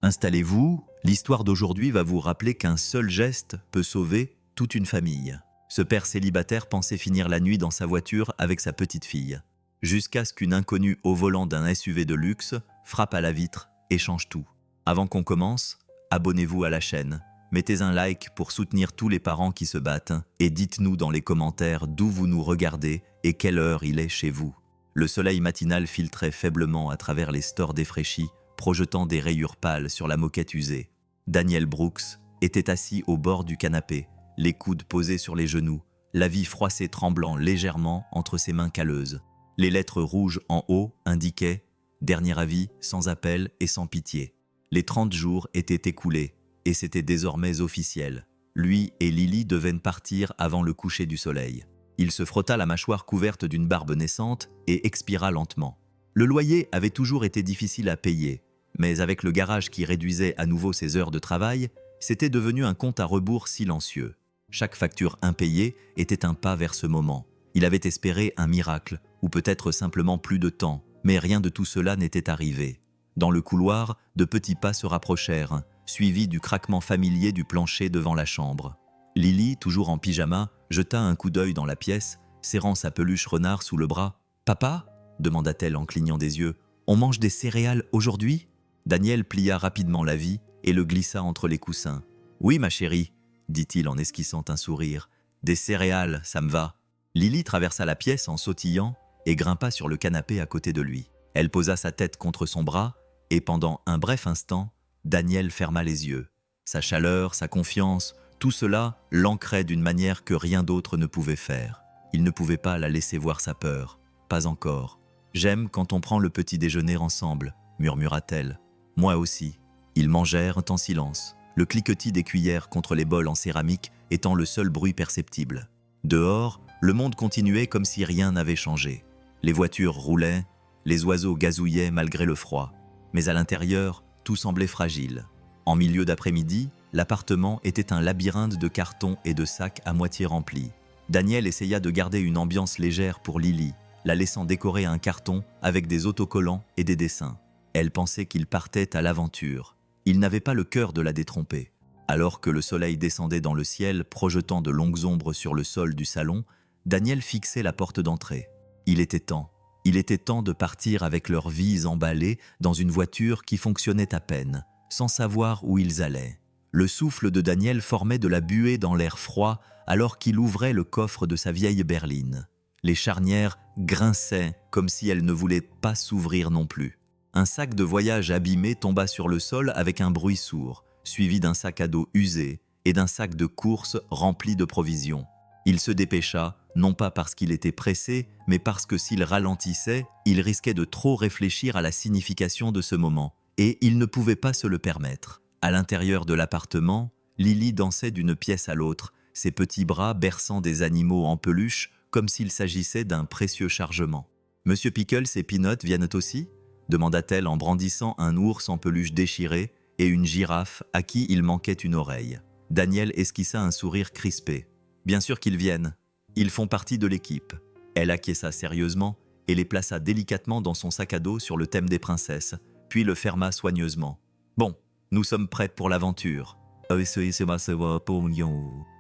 Installez-vous, l'histoire d'aujourd'hui va vous rappeler qu'un seul geste peut sauver toute une famille. Ce père célibataire pensait finir la nuit dans sa voiture avec sa petite fille, jusqu'à ce qu'une inconnue au volant d'un SUV de luxe frappe à la vitre et change tout. Avant qu'on commence, abonnez-vous à la chaîne, mettez un like pour soutenir tous les parents qui se battent et dites-nous dans les commentaires d'où vous nous regardez et quelle heure il est chez vous. Le soleil matinal filtrait faiblement à travers les stores défraîchis, projetant des rayures pâles sur la moquette usée. Daniel Brooks était assis au bord du canapé, les coudes posés sur les genoux, la vie froissée tremblant légèrement entre ses mains calleuses. Les lettres rouges en haut indiquaient « Dernier avis, sans appel et sans pitié ». Les 30 jours étaient écoulés et c'était désormais officiel. Lui et Lily devaient partir avant le coucher du soleil. Il se frotta la mâchoire couverte d'une barbe naissante et expira lentement. Le loyer avait toujours été difficile à payer, mais avec le garage qui réduisait à nouveau ses heures de travail, c'était devenu un compte à rebours silencieux. Chaque facture impayée était un pas vers ce moment. Il avait espéré un miracle, ou peut-être simplement plus de temps, mais rien de tout cela n'était arrivé. Dans le couloir, de petits pas se rapprochèrent, suivis du craquement familier du plancher devant la chambre. Lily, toujours en pyjama, jeta un coup d'œil dans la pièce, serrant sa peluche renard sous le bras. « Papa ?» demanda-t-elle en clignant des yeux. « On mange des céréales aujourd'hui ?» Daniel plia rapidement la vie et le glissa entre les coussins. « Oui, ma chérie, » dit-il en esquissant un sourire. « Des céréales, ça me va. » Lily traversa la pièce en sautillant et grimpa sur le canapé à côté de lui. Elle posa sa tête contre son bras et pendant un bref instant, Daniel ferma les yeux. Sa chaleur, sa confiance, tout cela l'ancrait d'une manière que rien d'autre ne pouvait faire. Il ne pouvait pas la laisser voir sa peur. Pas encore. « J'aime quand on prend le petit déjeuner ensemble, » murmura-t-elle. « Moi aussi. » Ils mangèrent en silence, le cliquetis des cuillères contre les bols en céramique étant le seul bruit perceptible. Dehors, le monde continuait comme si rien n'avait changé. Les voitures roulaient, les oiseaux gazouillaient malgré le froid. Mais à l'intérieur, tout semblait fragile. En milieu d'après-midi, l'appartement était un labyrinthe de cartons et de sacs à moitié remplis. Daniel essaya de garder une ambiance légère pour Lily, la laissant décorer un carton avec des autocollants et des dessins. Elle pensait qu'il partait à l'aventure. Il n'avait pas le cœur de la détromper. Alors que le soleil descendait dans le ciel, projetant de longues ombres sur le sol du salon, Daniel fixait la porte d'entrée. Il était temps. Il était temps de partir avec leurs vies emballées dans une voiture qui fonctionnait à peine, sans savoir où ils allaient. Le souffle de Daniel formait de la buée dans l'air froid alors qu'il ouvrait le coffre de sa vieille berline. Les charnières grinçaient comme si elles ne voulaient pas s'ouvrir non plus. Un sac de voyage abîmé tomba sur le sol avec un bruit sourd, suivi d'un sac à dos usé et d'un sac de course rempli de provisions. Il se dépêcha, non pas parce qu'il était pressé, mais parce que s'il ralentissait, il risquait de trop réfléchir à la signification de ce moment, et il ne pouvait pas se le permettre. À l'intérieur de l'appartement, Lily dansait d'une pièce à l'autre, ses petits bras berçant des animaux en peluche comme s'il s'agissait d'un précieux chargement. « Monsieur Pickles et Peanut viennent aussi ?» demanda-t-elle en brandissant un ours en peluche déchiré et une girafe à qui il manquait une oreille. Daniel esquissa un sourire crispé. « Bien sûr qu'ils viennent. Ils font partie de l'équipe. » Elle acquiesça sérieusement et les plaça délicatement dans son sac à dos sur le thème des princesses, puis le ferma soigneusement. « Bon, nous sommes prêtes pour l'aventure. »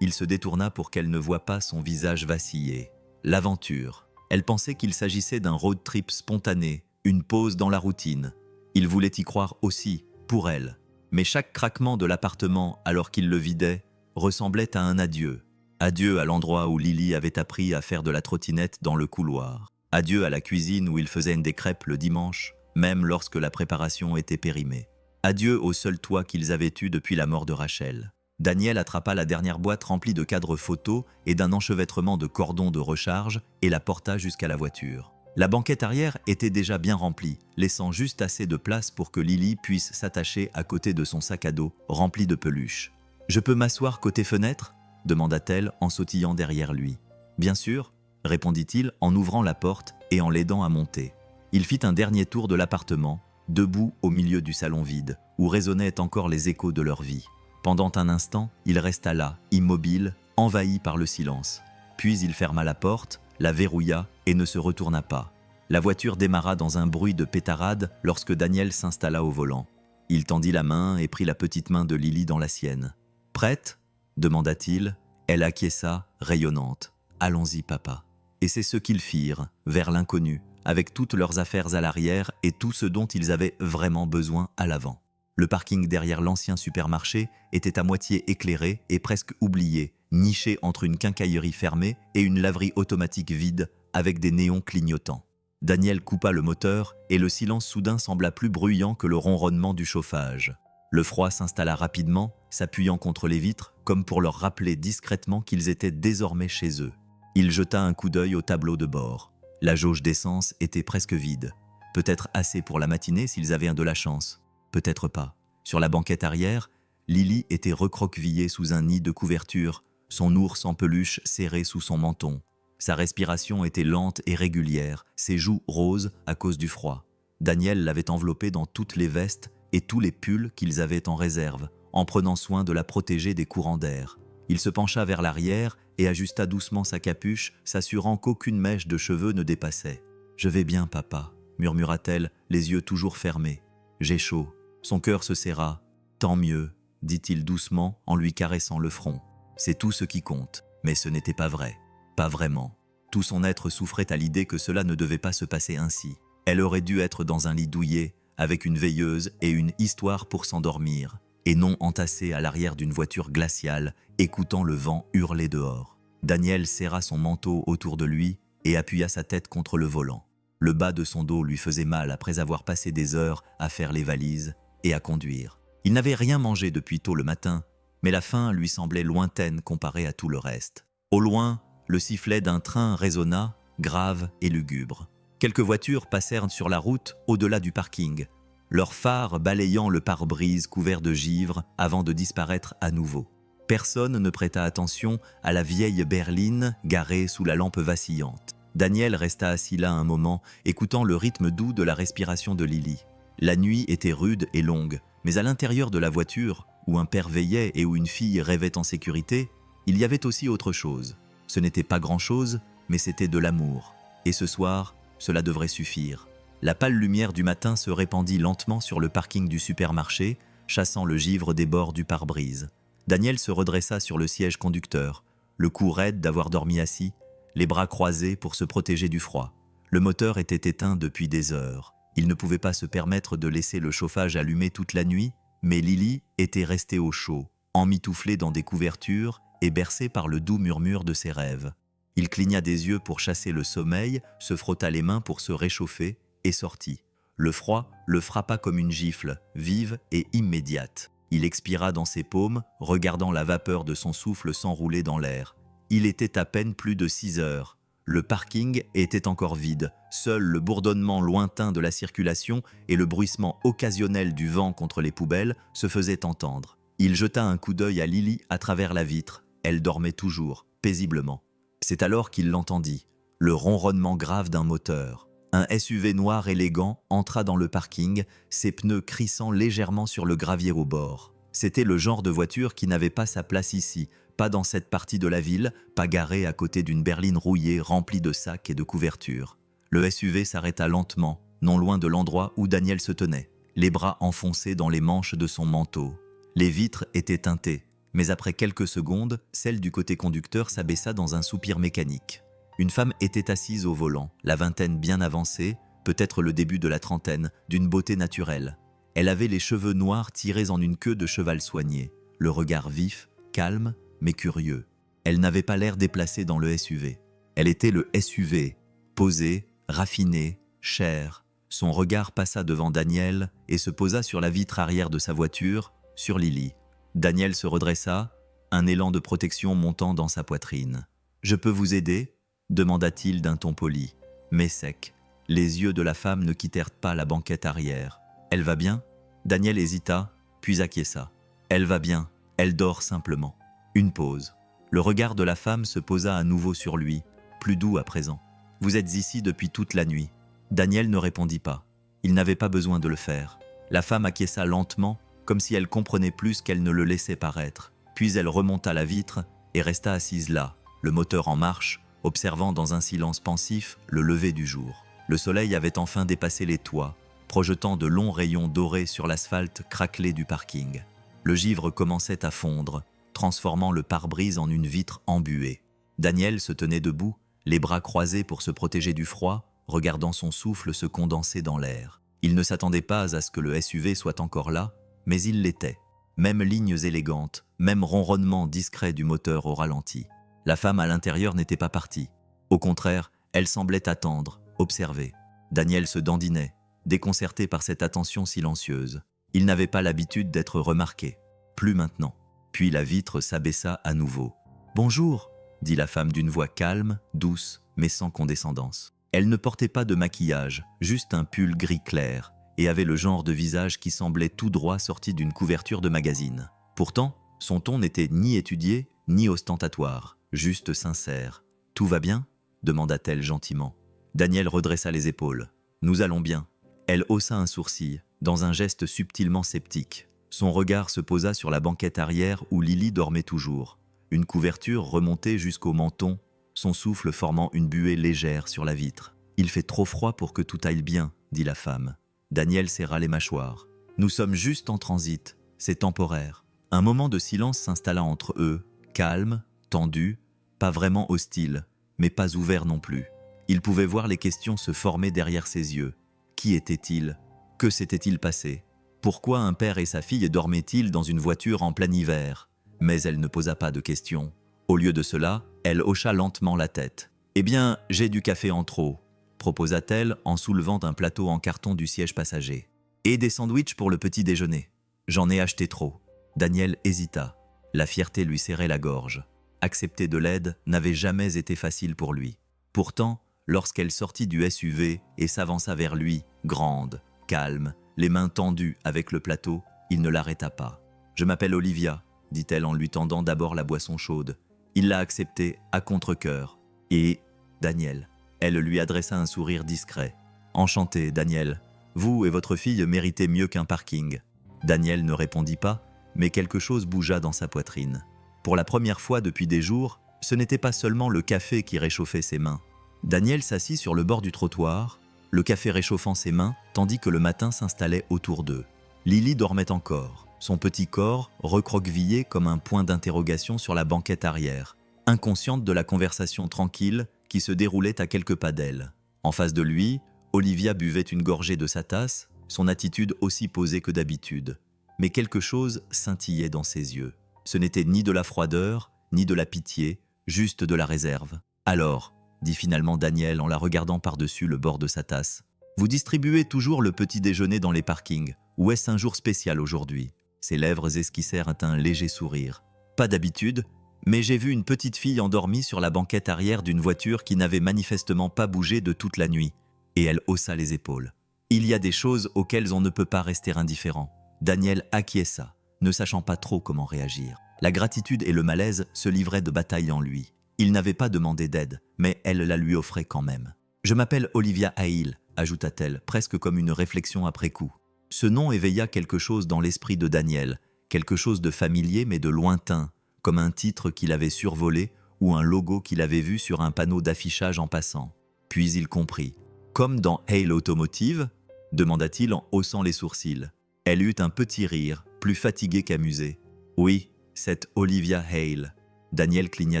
Il se détourna pour qu'elle ne voie pas son visage vaciller. L'aventure. Elle pensait qu'il s'agissait d'un road trip spontané, une pause dans la routine. Il voulait y croire aussi, pour elle. Mais chaque craquement de l'appartement, alors qu'il le vidait, ressemblait à un adieu. Adieu à l'endroit où Lily avait appris à faire de la trottinette dans le couloir. Adieu à la cuisine où il faisait des crêpes le dimanche, même lorsque la préparation était périmée. Adieu au seul toit qu'ils avaient eu depuis la mort de Rachel. Daniel attrapa la dernière boîte remplie de cadres photos et d'un enchevêtrement de cordons de recharge et la porta jusqu'à la voiture. La banquette arrière était déjà bien remplie, laissant juste assez de place pour que Lily puisse s'attacher à côté de son sac à dos rempli de peluches. « Je peux m'asseoir côté fenêtre ?» demanda-t-elle en sautillant derrière lui. « Bien sûr », répondit-il en ouvrant la porte et en l'aidant à monter. Il fit un dernier tour de l'appartement, debout au milieu du salon vide, où résonnaient encore les échos de leur vie. Pendant un instant, il resta là, immobile, envahi par le silence. Puis il ferma la porte, la verrouilla et ne se retourna pas. La voiture démarra dans un bruit de pétarade lorsque Daniel s'installa au volant. Il tendit la main et prit la petite main de Lily dans la sienne. « Prête ?» demanda-t-il. Elle acquiesça, rayonnante. « Allons-y, papa. » Et c'est ce qu'ils firent, vers l'inconnu, avec toutes leurs affaires à l'arrière et tout ce dont ils avaient vraiment besoin à l'avant. Le parking derrière l'ancien supermarché était à moitié éclairé et presque oublié, niché entre une quincaillerie fermée et une laverie automatique vide avec des néons clignotants. Daniel coupa le moteur et le silence soudain sembla plus bruyant que le ronronnement du chauffage. Le froid s'installa rapidement, s'appuyant contre les vitres comme pour leur rappeler discrètement qu'ils étaient désormais chez eux. Il jeta un coup d'œil au tableau de bord. La jauge d'essence était presque vide. Peut-être assez pour la matinée s'ils avaient de la chance. Peut-être pas. Sur la banquette arrière, Lily était recroquevillée sous un nid de couverture, son ours en peluche serré sous son menton. Sa respiration était lente et régulière, ses joues roses à cause du froid. Daniel l'avait enveloppée dans toutes les vestes et tous les pulls qu'ils avaient en réserve, en prenant soin de la protéger des courants d'air. Il se pencha vers l'arrière et ajusta doucement sa capuche, s'assurant qu'aucune mèche de cheveux ne dépassait. « Je vais bien, papa », murmura-t-elle, les yeux toujours fermés. « J'ai chaud. » Son cœur se serra. « Tant mieux », dit-il doucement en lui caressant le front. C'est tout ce qui compte. Mais ce n'était pas vrai. Pas vraiment. Tout son être souffrait à l'idée que cela ne devait pas se passer ainsi. Elle aurait dû être dans un lit douillet, avec une veilleuse et une histoire pour s'endormir, et non entassée à l'arrière d'une voiture glaciale, écoutant le vent hurler dehors. Daniel serra son manteau autour de lui et appuya sa tête contre le volant. Le bas de son dos lui faisait mal après avoir passé des heures à faire les valises et à conduire. Il n'avait rien mangé depuis tôt le matin, mais la faim lui semblait lointaine comparée à tout le reste. Au loin, le sifflet d'un train résonna, grave et lugubre. Quelques voitures passèrent sur la route au-delà du parking, leurs phares balayant le pare-brise couvert de givre avant de disparaître à nouveau. Personne ne prêta attention à la vieille berline garée sous la lampe vacillante. Daniel resta assis là un moment, écoutant le rythme doux de la respiration de Lily. La nuit était rude et longue, mais à l'intérieur de la voiture, où un père veillait et où une fille rêvait en sécurité, il y avait aussi autre chose. Ce n'était pas grand-chose, mais c'était de l'amour. Et ce soir, cela devrait suffire. La pâle lumière du matin se répandit lentement sur le parking du supermarché, chassant le givre des bords du pare-brise. Daniel se redressa sur le siège conducteur, le cou raide d'avoir dormi assis, les bras croisés pour se protéger du froid. Le moteur était éteint depuis des heures. Il ne pouvait pas se permettre de laisser le chauffage allumé toute la nuit, mais Lily était restée au chaud, emmitouflée dans des couvertures et bercée par le doux murmure de ses rêves. Il cligna des yeux pour chasser le sommeil, se frotta les mains pour se réchauffer et sortit. Le froid le frappa comme une gifle, vive et immédiate. Il expira dans ses paumes, regardant la vapeur de son souffle s'enrouler dans l'air. Il était à peine plus de 6 heures. Le parking était encore vide. Seul le bourdonnement lointain de la circulation et le bruissement occasionnel du vent contre les poubelles se faisaient entendre. Il jeta un coup d'œil à Lily à travers la vitre. Elle dormait toujours, paisiblement. C'est alors qu'il l'entendit, le ronronnement grave d'un moteur. Un SUV noir élégant entra dans le parking, ses pneus crissant légèrement sur le gravier au bord. C'était le genre de voiture qui n'avait pas sa place ici, pas dans cette partie de la ville, pas garée à côté d'une berline rouillée remplie de sacs et de couvertures. Le SUV s'arrêta lentement, non loin de l'endroit où Daniel se tenait, les bras enfoncés dans les manches de son manteau. Les vitres étaient teintées, mais après quelques secondes, celle du côté conducteur s'abaissa dans un soupir mécanique. Une femme était assise au volant, la vingtaine bien avancée, peut-être le début de la trentaine, d'une beauté naturelle. Elle avait les cheveux noirs tirés en une queue de cheval soigné, le regard vif, calme, mais curieux. Elle n'avait pas l'air déplacée dans le SUV. Elle était le SUV, posé, raffiné, cher. Son regard passa devant Daniel et se posa sur la vitre arrière de sa voiture, sur Lily. Daniel se redressa, un élan de protection montant dans sa poitrine. « Je peux vous aider ?» demanda-t-il d'un ton poli, mais sec. Les yeux de la femme ne quittèrent pas la banquette arrière. « Elle va bien ?» Daniel hésita, puis acquiesça. « Elle va bien, elle dort simplement. » Une pause. Le regard de la femme se posa à nouveau sur lui, plus doux à présent. « Vous êtes ici depuis toute la nuit. » Daniel ne répondit pas. Il n'avait pas besoin de le faire. La femme acquiesça lentement, comme si elle comprenait plus qu'elle ne le laissait paraître. Puis elle remonta la vitre et resta assise là, le moteur en marche, observant dans un silence pensif le lever du jour. Le soleil avait enfin dépassé les toits, projetant de longs rayons dorés sur l'asphalte craquelé du parking. Le givre commençait à fondre, transformant le pare-brise en une vitre embuée. Daniel se tenait debout, les bras croisés pour se protéger du froid, regardant son souffle se condenser dans l'air. Il ne s'attendait pas à ce que le SUV soit encore là, mais il l'était. Même lignes élégantes, même ronronnement discret du moteur au ralenti. La femme à l'intérieur n'était pas partie. Au contraire, elle semblait attendre, observer. Daniel se dandinait, déconcerté par cette attention silencieuse. Il n'avait pas l'habitude d'être remarqué. Plus maintenant. Puis la vitre s'abaissa à nouveau. « Bonjour !» dit la femme d'une voix calme, douce, mais sans condescendance. Elle ne portait pas de maquillage, juste un pull gris clair, et avait le genre de visage qui semblait tout droit sorti d'une couverture de magazine. Pourtant, son ton n'était ni étudié, ni ostentatoire, juste sincère. « Tout va bien ?» demanda-t-elle gentiment. Daniel redressa les épaules. « Nous allons bien. » Elle haussa un sourcil, dans un geste subtilement sceptique. Son regard se posa sur la banquette arrière où Lily dormait toujours. Une couverture remontait jusqu'au menton, son souffle formant une buée légère sur la vitre. « Il fait trop froid pour que tout aille bien, » dit la femme. Daniel serra les mâchoires. « Nous sommes juste en transit, c'est temporaire. » Un moment de silence s'installa entre eux, calme, tendu, pas vraiment hostile, mais pas ouvert non plus. Il pouvait voir les questions se former derrière ses yeux. Qui était-il? Que s'était-il passé? Pourquoi un père et sa fille dormaient-ils dans une voiture en plein hiver? Mais elle ne posa pas de questions. Au lieu de cela, elle hocha lentement la tête. « Eh bien, j'ai du café en trop », proposa-t-elle en soulevant un plateau en carton du siège passager. « Et des sandwichs pour le petit déjeuner. J'en ai acheté trop. » Daniel hésita. La fierté lui serrait la gorge. Accepter de l'aide n'avait jamais été facile pour lui. Pourtant, lorsqu'elle sortit du SUV et s'avança vers lui, grande, calme, les mains tendues avec le plateau, il ne l'arrêta pas. « Je m'appelle Olivia », dit-elle en lui tendant d'abord la boisson chaude. Il l'a acceptée à contre-cœur. « Et Daniel ?» Elle lui adressa un sourire discret. « Enchanté, Daniel. Vous et votre fille méritez mieux qu'un parking. » Daniel ne répondit pas, mais quelque chose bougea dans sa poitrine. Pour la première fois depuis des jours, ce n'était pas seulement le café qui réchauffait ses mains. Daniel s'assit sur le bord du trottoir, le café réchauffant ses mains, tandis que le matin s'installait autour d'eux. Lily dormait encore, son petit corps recroquevillé comme un point d'interrogation sur la banquette arrière, inconsciente de la conversation tranquille qui se déroulait à quelques pas d'elle. En face de lui, Olivia buvait une gorgée de sa tasse, son attitude aussi posée que d'habitude. Mais quelque chose scintillait dans ses yeux. Ce n'était ni de la froideur, ni de la pitié, juste de la réserve. « Alors », dit finalement Daniel en la regardant par-dessus le bord de sa tasse, « vous distribuez toujours le petit déjeuner dans les parkings, ou est-ce un jour spécial aujourd'hui ?» Ses lèvres esquissèrent un léger sourire. « Pas d'habitude, mais j'ai vu une petite fille endormie sur la banquette arrière d'une voiture qui n'avait manifestement pas bougé de toute la nuit. » Et elle haussa les épaules. « Il y a des choses auxquelles on ne peut pas rester indifférent. » Daniel acquiesça, ne sachant pas trop comment réagir. La gratitude et le malaise se livraient de bataille en lui. Il n'avait pas demandé d'aide, mais elle la lui offrait quand même. « Je m'appelle Olivia Hale », ajouta-t-elle, presque comme une réflexion après coup. Ce nom éveilla quelque chose dans l'esprit de Daniel, quelque chose de familier mais de lointain, comme un titre qu'il avait survolé ou un logo qu'il avait vu sur un panneau d'affichage en passant. Puis il comprit. « Comme dans Hale Automotive ?» demanda-t-il en haussant les sourcils. Elle eut un petit rire, plus fatigué qu'amusé. « Oui, cette Olivia Hale. » Daniel cligna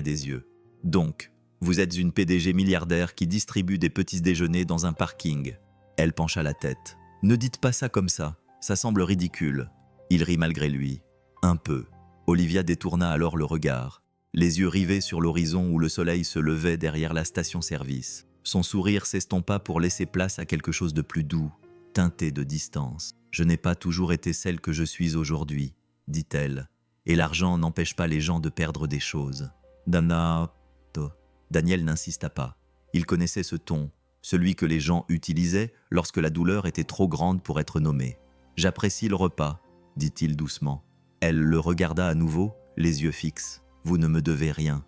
des yeux. « Donc, vous êtes une PDG milliardaire qui distribue des petits déjeuners dans un parking. » Elle pencha la tête. « Ne dites pas ça comme ça semble ridicule. » Il rit malgré lui. Un peu. Olivia détourna alors le regard, les yeux rivés sur l'horizon où le soleil se levait derrière la station-service. Son sourire s'estompa pour laisser place à quelque chose de plus doux, teinté de distance. « Je n'ai pas toujours été celle que je suis aujourd'hui, » dit-elle. « Et l'argent n'empêche pas les gens de perdre des choses. » Daniel n'insista pas. Il connaissait ce ton, celui que les gens utilisaient lorsque la douleur était trop grande pour être nommée. « J'apprécie le repas, » dit-il doucement. Elle le regarda à nouveau, les yeux fixes. « Vous ne me devez rien. »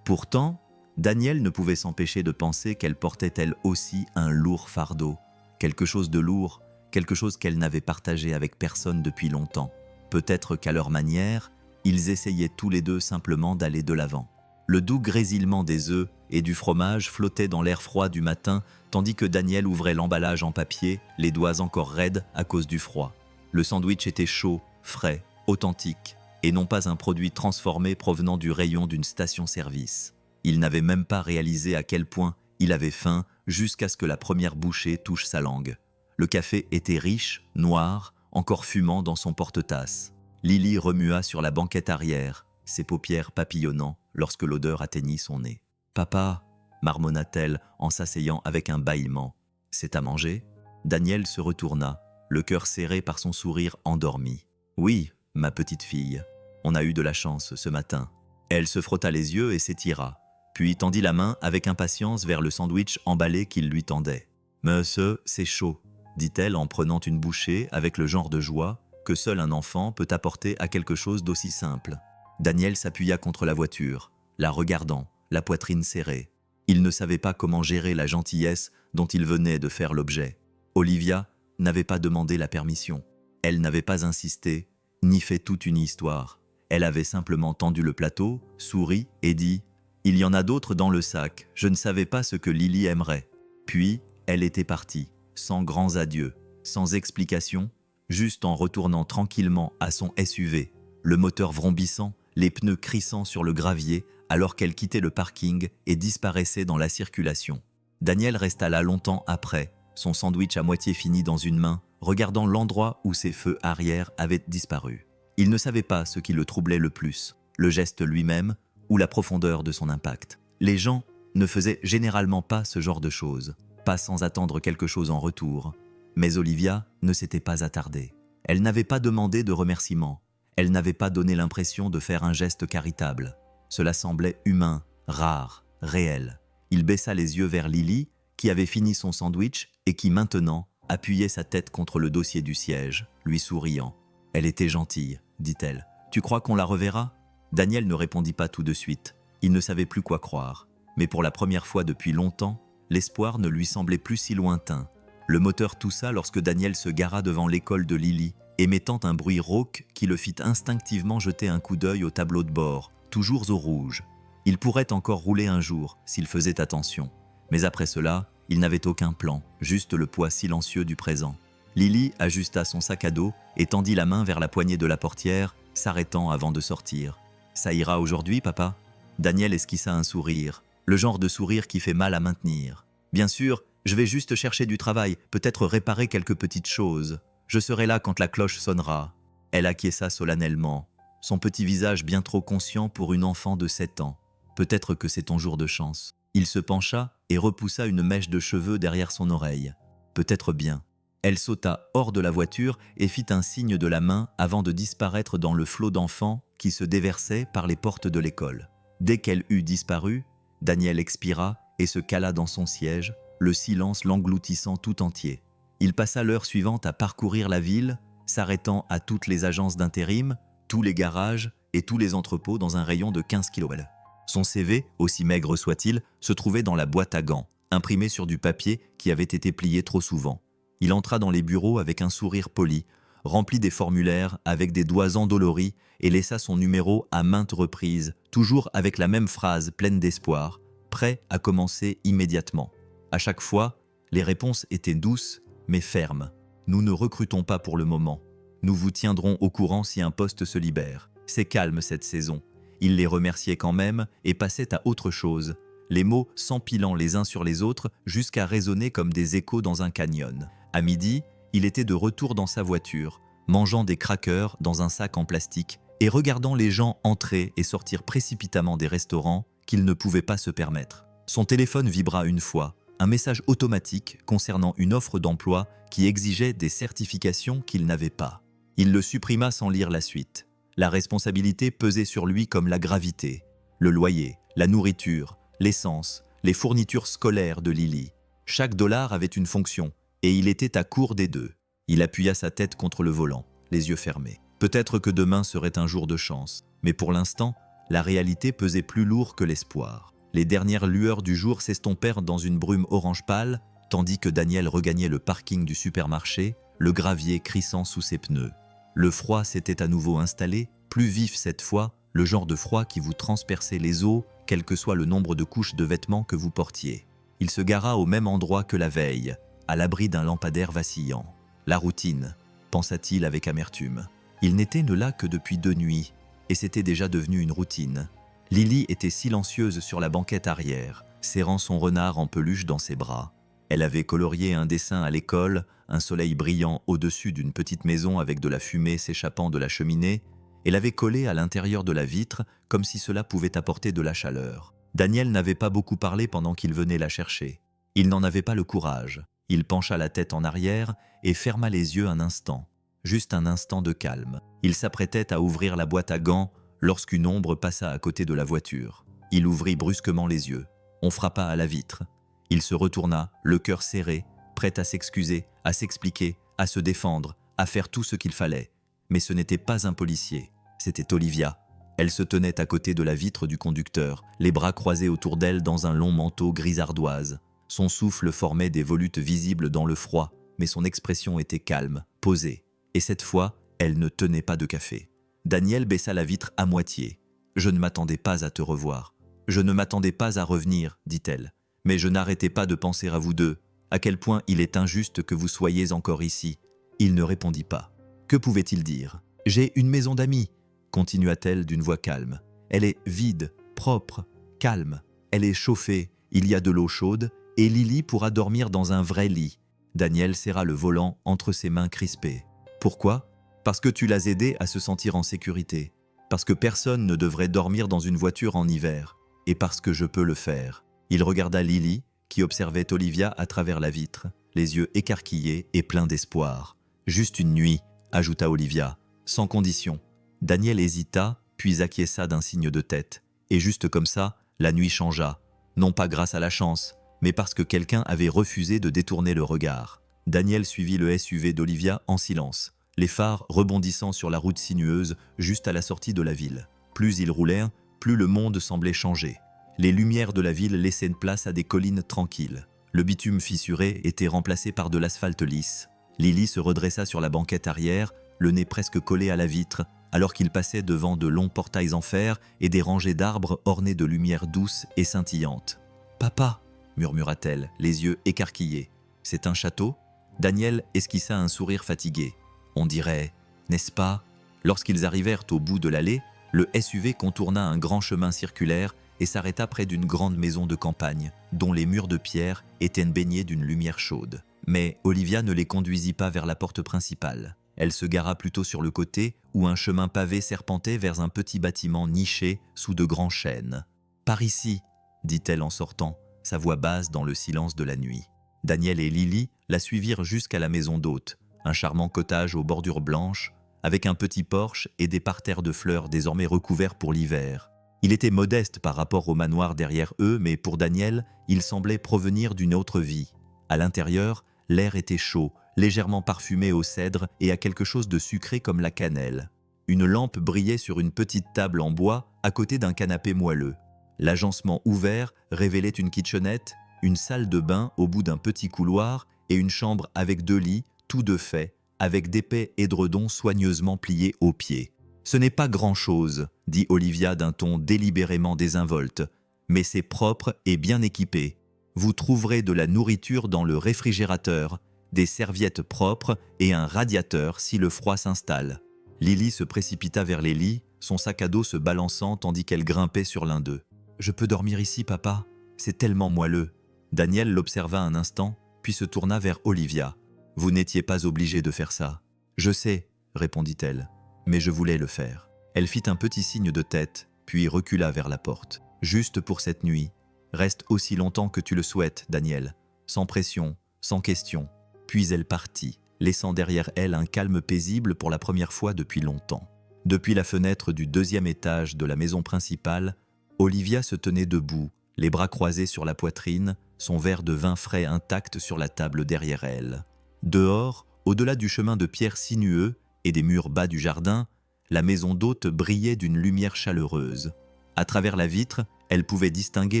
Pourtant, Daniel ne pouvait s'empêcher de penser qu'elle portait elle aussi un lourd fardeau, quelque chose de lourd, quelque chose qu'elle n'avait partagé avec personne depuis longtemps. Peut-être qu'à leur manière, ils essayaient tous les deux simplement d'aller de l'avant. Le doux grésillement des œufs et du fromage flottait dans l'air froid du matin, tandis que Daniel ouvrait l'emballage en papier, les doigts encore raides à cause du froid. Le sandwich était chaud, frais, authentique, et non pas un produit transformé provenant du rayon d'une station-service. Il n'avait même pas réalisé à quel point il avait faim jusqu'à ce que la première bouchée touche sa langue. Le café était riche, noir, encore fumant dans son porte-tasse. Lily remua sur la banquette arrière, ses paupières papillonnant lorsque l'odeur atteignit son nez. « Papa » marmonna-t-elle en s'asseyant avec un bâillement. « C'est à manger ?» Daniel se retourna, le cœur serré par son sourire endormi. « Oui, ma petite fille, on a eu de la chance ce matin. » Elle se frotta les yeux et s'étira, puis tendit la main avec impatience vers le sandwich emballé qu'il lui tendait. « Monsieur, c'est chaud », dit-elle en prenant une bouchée avec le genre de joie que seul un enfant peut apporter à quelque chose d'aussi simple. Daniel s'appuya contre la voiture, la regardant, la poitrine serrée. Il ne savait pas comment gérer la gentillesse dont il venait de faire l'objet. Olivia n'avait pas demandé la permission. Elle n'avait pas insisté, ni fait toute une histoire. Elle avait simplement tendu le plateau, souri et dit « Il y en a d'autres dans le sac, je ne savais pas ce que Lily aimerait. » Puis, elle était partie, sans grands adieux, sans explication, juste en retournant tranquillement à son SUV, le moteur vrombissant, les pneus crissant sur le gravier alors qu'elle quittait le parking et disparaissait dans la circulation. Daniel resta là longtemps après, son sandwich à moitié fini dans une main, regardant l'endroit où ses feux arrière avaient disparu. Il ne savait pas ce qui le troublait le plus, le geste lui-même ou la profondeur de son impact. Les gens ne faisaient généralement pas ce genre de choses, pas sans attendre quelque chose en retour. Mais Olivia ne s'était pas attardée. Elle n'avait pas demandé de remerciements. Elle n'avait pas donné l'impression de faire un geste charitable. Cela semblait humain, rare, réel. Il baissa les yeux vers Lily, qui avait fini son sandwich et qui maintenant appuyait sa tête contre le dossier du siège, lui souriant. « Elle était gentille, dit-elle. Tu crois qu'on la reverra ?» Daniel ne répondit pas tout de suite. Il ne savait plus quoi croire. Mais pour la première fois depuis longtemps, l'espoir ne lui semblait plus si lointain. Le moteur toussa lorsque Daniel se gara devant l'école de Lily, émettant un bruit rauque qui le fit instinctivement jeter un coup d'œil au tableau de bord, toujours au rouge. Il pourrait encore rouler un jour s'il faisait attention. Mais après cela, il n'avait aucun plan, juste le poids silencieux du présent. Lily ajusta son sac à dos et tendit la main vers la poignée de la portière, s'arrêtant avant de sortir. « Ça ira aujourd'hui, papa ?» Daniel esquissa un sourire, le genre de sourire qui fait mal à maintenir. « Bien sûr, je vais juste chercher du travail, peut-être réparer quelques petites choses. Je serai là quand la cloche sonnera. » Elle acquiesça solennellement, son petit visage bien trop conscient pour une enfant de 7 ans. « Peut-être que c'est ton jour de chance. » Il se pencha et repoussa une mèche de cheveux derrière son oreille. « Peut-être bien. » Elle sauta hors de la voiture et fit un signe de la main avant de disparaître dans le flot d'enfants qui se déversaient par les portes de l'école. Dès qu'elle eut disparu, Daniel expira et se cala dans son siège, le silence l'engloutissant tout entier. Il passa l'heure suivante à parcourir la ville, s'arrêtant à toutes les agences d'intérim, tous les garages et tous les entrepôts dans un rayon de 15 km. Son CV, aussi maigre soit-il, se trouvait dans la boîte à gants, imprimé sur du papier qui avait été plié trop souvent. Il entra dans les bureaux avec un sourire poli, remplit des formulaires avec des doigts endoloris et laissa son numéro à maintes reprises, toujours avec la même phrase pleine d'espoir, prêt à commencer immédiatement. À chaque fois, les réponses étaient douces mais fermes. « Nous ne recrutons pas pour le moment. Nous vous tiendrons au courant si un poste se libère. C'est calme cette saison. » Il les remerciait quand même et passait à autre chose, les mots s'empilant les uns sur les autres jusqu'à résonner comme des échos dans un canyon. À midi, il était de retour dans sa voiture, mangeant des crackers dans un sac en plastique et regardant les gens entrer et sortir précipitamment des restaurants qu'il ne pouvait pas se permettre. Son téléphone vibra une fois, un message automatique concernant une offre d'emploi qui exigeait des certifications qu'il n'avait pas. Il le supprima sans lire la suite. La responsabilité pesait sur lui comme la gravité. Le loyer, la nourriture, l'essence, les fournitures scolaires de Lily. Chaque dollar avait une fonction, et il était à court des deux. Il appuya sa tête contre le volant, les yeux fermés. Peut-être que demain serait un jour de chance, mais pour l'instant, la réalité pesait plus lourd que l'espoir. Les dernières lueurs du jour s'estompèrent dans une brume orange pâle, tandis que Daniel regagnait le parking du supermarché, le gravier crissant sous ses pneus. Le froid s'était à nouveau installé, plus vif cette fois, le genre de froid qui vous transperçait les os, quel que soit le nombre de couches de vêtements que vous portiez. Il se gara au même endroit que la veille, à l'abri d'un lampadaire vacillant. La routine, pensa-t-il avec amertume. Il n'était là que depuis 2 nuits, et c'était déjà devenu une routine. Lily était silencieuse sur la banquette arrière, serrant son renard en peluche dans ses bras. Elle avait colorié un dessin à l'école, un soleil brillant au-dessus d'une petite maison avec de la fumée s'échappant de la cheminée, et l'avait collé à l'intérieur de la vitre comme si cela pouvait apporter de la chaleur. Daniel n'avait pas beaucoup parlé pendant qu'il venait la chercher. Il n'en avait pas le courage. Il pencha la tête en arrière et ferma les yeux un instant. Juste un instant de calme. Il s'apprêtait à ouvrir la boîte à gants lorsqu'une ombre passa à côté de la voiture. Il ouvrit brusquement les yeux. On frappa à la vitre. Il se retourna, le cœur serré, prêt à s'excuser, à s'expliquer, à se défendre, à faire tout ce qu'il fallait. Mais ce n'était pas un policier, c'était Olivia. Elle se tenait à côté de la vitre du conducteur, les bras croisés autour d'elle dans un long manteau gris ardoise. Son souffle formait des volutes visibles dans le froid, mais son expression était calme, posée. Et cette fois, elle ne tenait pas de café. Daniel baissa la vitre à moitié. « Je ne m'attendais pas à te revoir. Je ne m'attendais pas à revenir, dit-elle. Mais je n'arrêtais pas de penser à vous deux, à quel point il est injuste que vous soyez encore ici. » Il ne répondit pas. Que pouvait-il dire? « J'ai une maison d'amis, » continua-t-elle d'une voix calme. « Elle est vide, propre, calme. Elle est chauffée, il y a de l'eau chaude, et Lily pourra dormir dans un vrai lit. » Daniel serra le volant entre ses mains crispées. « Pourquoi? Parce que tu l'as aidé à se sentir en sécurité. Parce que personne ne devrait dormir dans une voiture en hiver. Et parce que je peux le faire. » Il regarda Lily, qui observait Olivia à travers la vitre, les yeux écarquillés et pleins d'espoir. « Juste une nuit, » ajouta Olivia, « sans condition. » Daniel hésita, puis acquiesça d'un signe de tête. Et juste comme ça, la nuit changea. Non pas grâce à la chance, mais parce que quelqu'un avait refusé de détourner le regard. Daniel suivit le SUV d'Olivia en silence, les phares rebondissant sur la route sinueuse juste à la sortie de la ville. Plus ils roulaient, plus le monde semblait changer. Les lumières de la ville laissaient place à des collines tranquilles. Le bitume fissuré était remplacé par de l'asphalte lisse. Lily se redressa sur la banquette arrière, le nez presque collé à la vitre, alors qu'il passait devant de longs portails en fer et des rangées d'arbres ornés de lumière douce et scintillante. « Papa !» murmura-t-elle, les yeux écarquillés. « C'est un château ?» Daniel esquissa un sourire fatigué. « On dirait, n'est-ce pas ?» Lorsqu'ils arrivèrent au bout de l'allée, le SUV contourna un grand chemin circulaire et s'arrêta près d'une grande maison de campagne, dont les murs de pierre étaient baignés d'une lumière chaude. Mais Olivia ne les conduisit pas vers la porte principale. Elle se gara plutôt sur le côté, où un chemin pavé serpentait vers un petit bâtiment niché sous de grands chênes. « Par ici !» dit-elle en sortant, sa voix basse dans le silence de la nuit. Daniel et Lily la suivirent jusqu'à la maison d'hôte, un charmant cottage aux bordures blanches, avec un petit porche et des parterres de fleurs désormais recouverts pour l'hiver. Il était modeste par rapport au manoir derrière eux, mais pour Daniel, il semblait provenir d'une autre vie. À l'intérieur, l'air était chaud, légèrement parfumé au cèdre et à quelque chose de sucré comme la cannelle. Une lampe brillait sur une petite table en bois à côté d'un canapé moelleux. L'agencement ouvert révélait une kitchenette, une salle de bain au bout d'un petit couloir et une chambre avec 2 lits, tous 2 faits, avec d'épais édredons soigneusement pliés aux pieds. « Ce n'est pas grand-chose, » dit Olivia d'un ton délibérément désinvolte, « mais c'est propre et bien équipé. Vous trouverez de la nourriture dans le réfrigérateur, des serviettes propres et un radiateur si le froid s'installe. » Lily se précipita vers les lits, son sac à dos se balançant tandis qu'elle grimpait sur l'un d'eux. « Je peux dormir ici, papa? C'est tellement moelleux. » Daniel l'observa un instant, puis se tourna vers Olivia. « Vous n'étiez pas obligée de faire ça. »« Je sais, » répondit-elle, « mais je voulais le faire. » Elle fit un petit signe de tête, puis recula vers la porte. « Juste pour cette nuit. Reste aussi longtemps que tu le souhaites, Daniel. Sans pression, sans question. » Puis elle partit, laissant derrière elle un calme paisible pour la première fois depuis longtemps. Depuis la fenêtre du 2e étage de la maison principale, Olivia se tenait debout, les bras croisés sur la poitrine, son verre de vin frais intact sur la table derrière elle. Dehors, au-delà du chemin de pierre sinueux et des murs bas du jardin, la maison d'hôte brillait d'une lumière chaleureuse. À travers la vitre, elle pouvait distinguer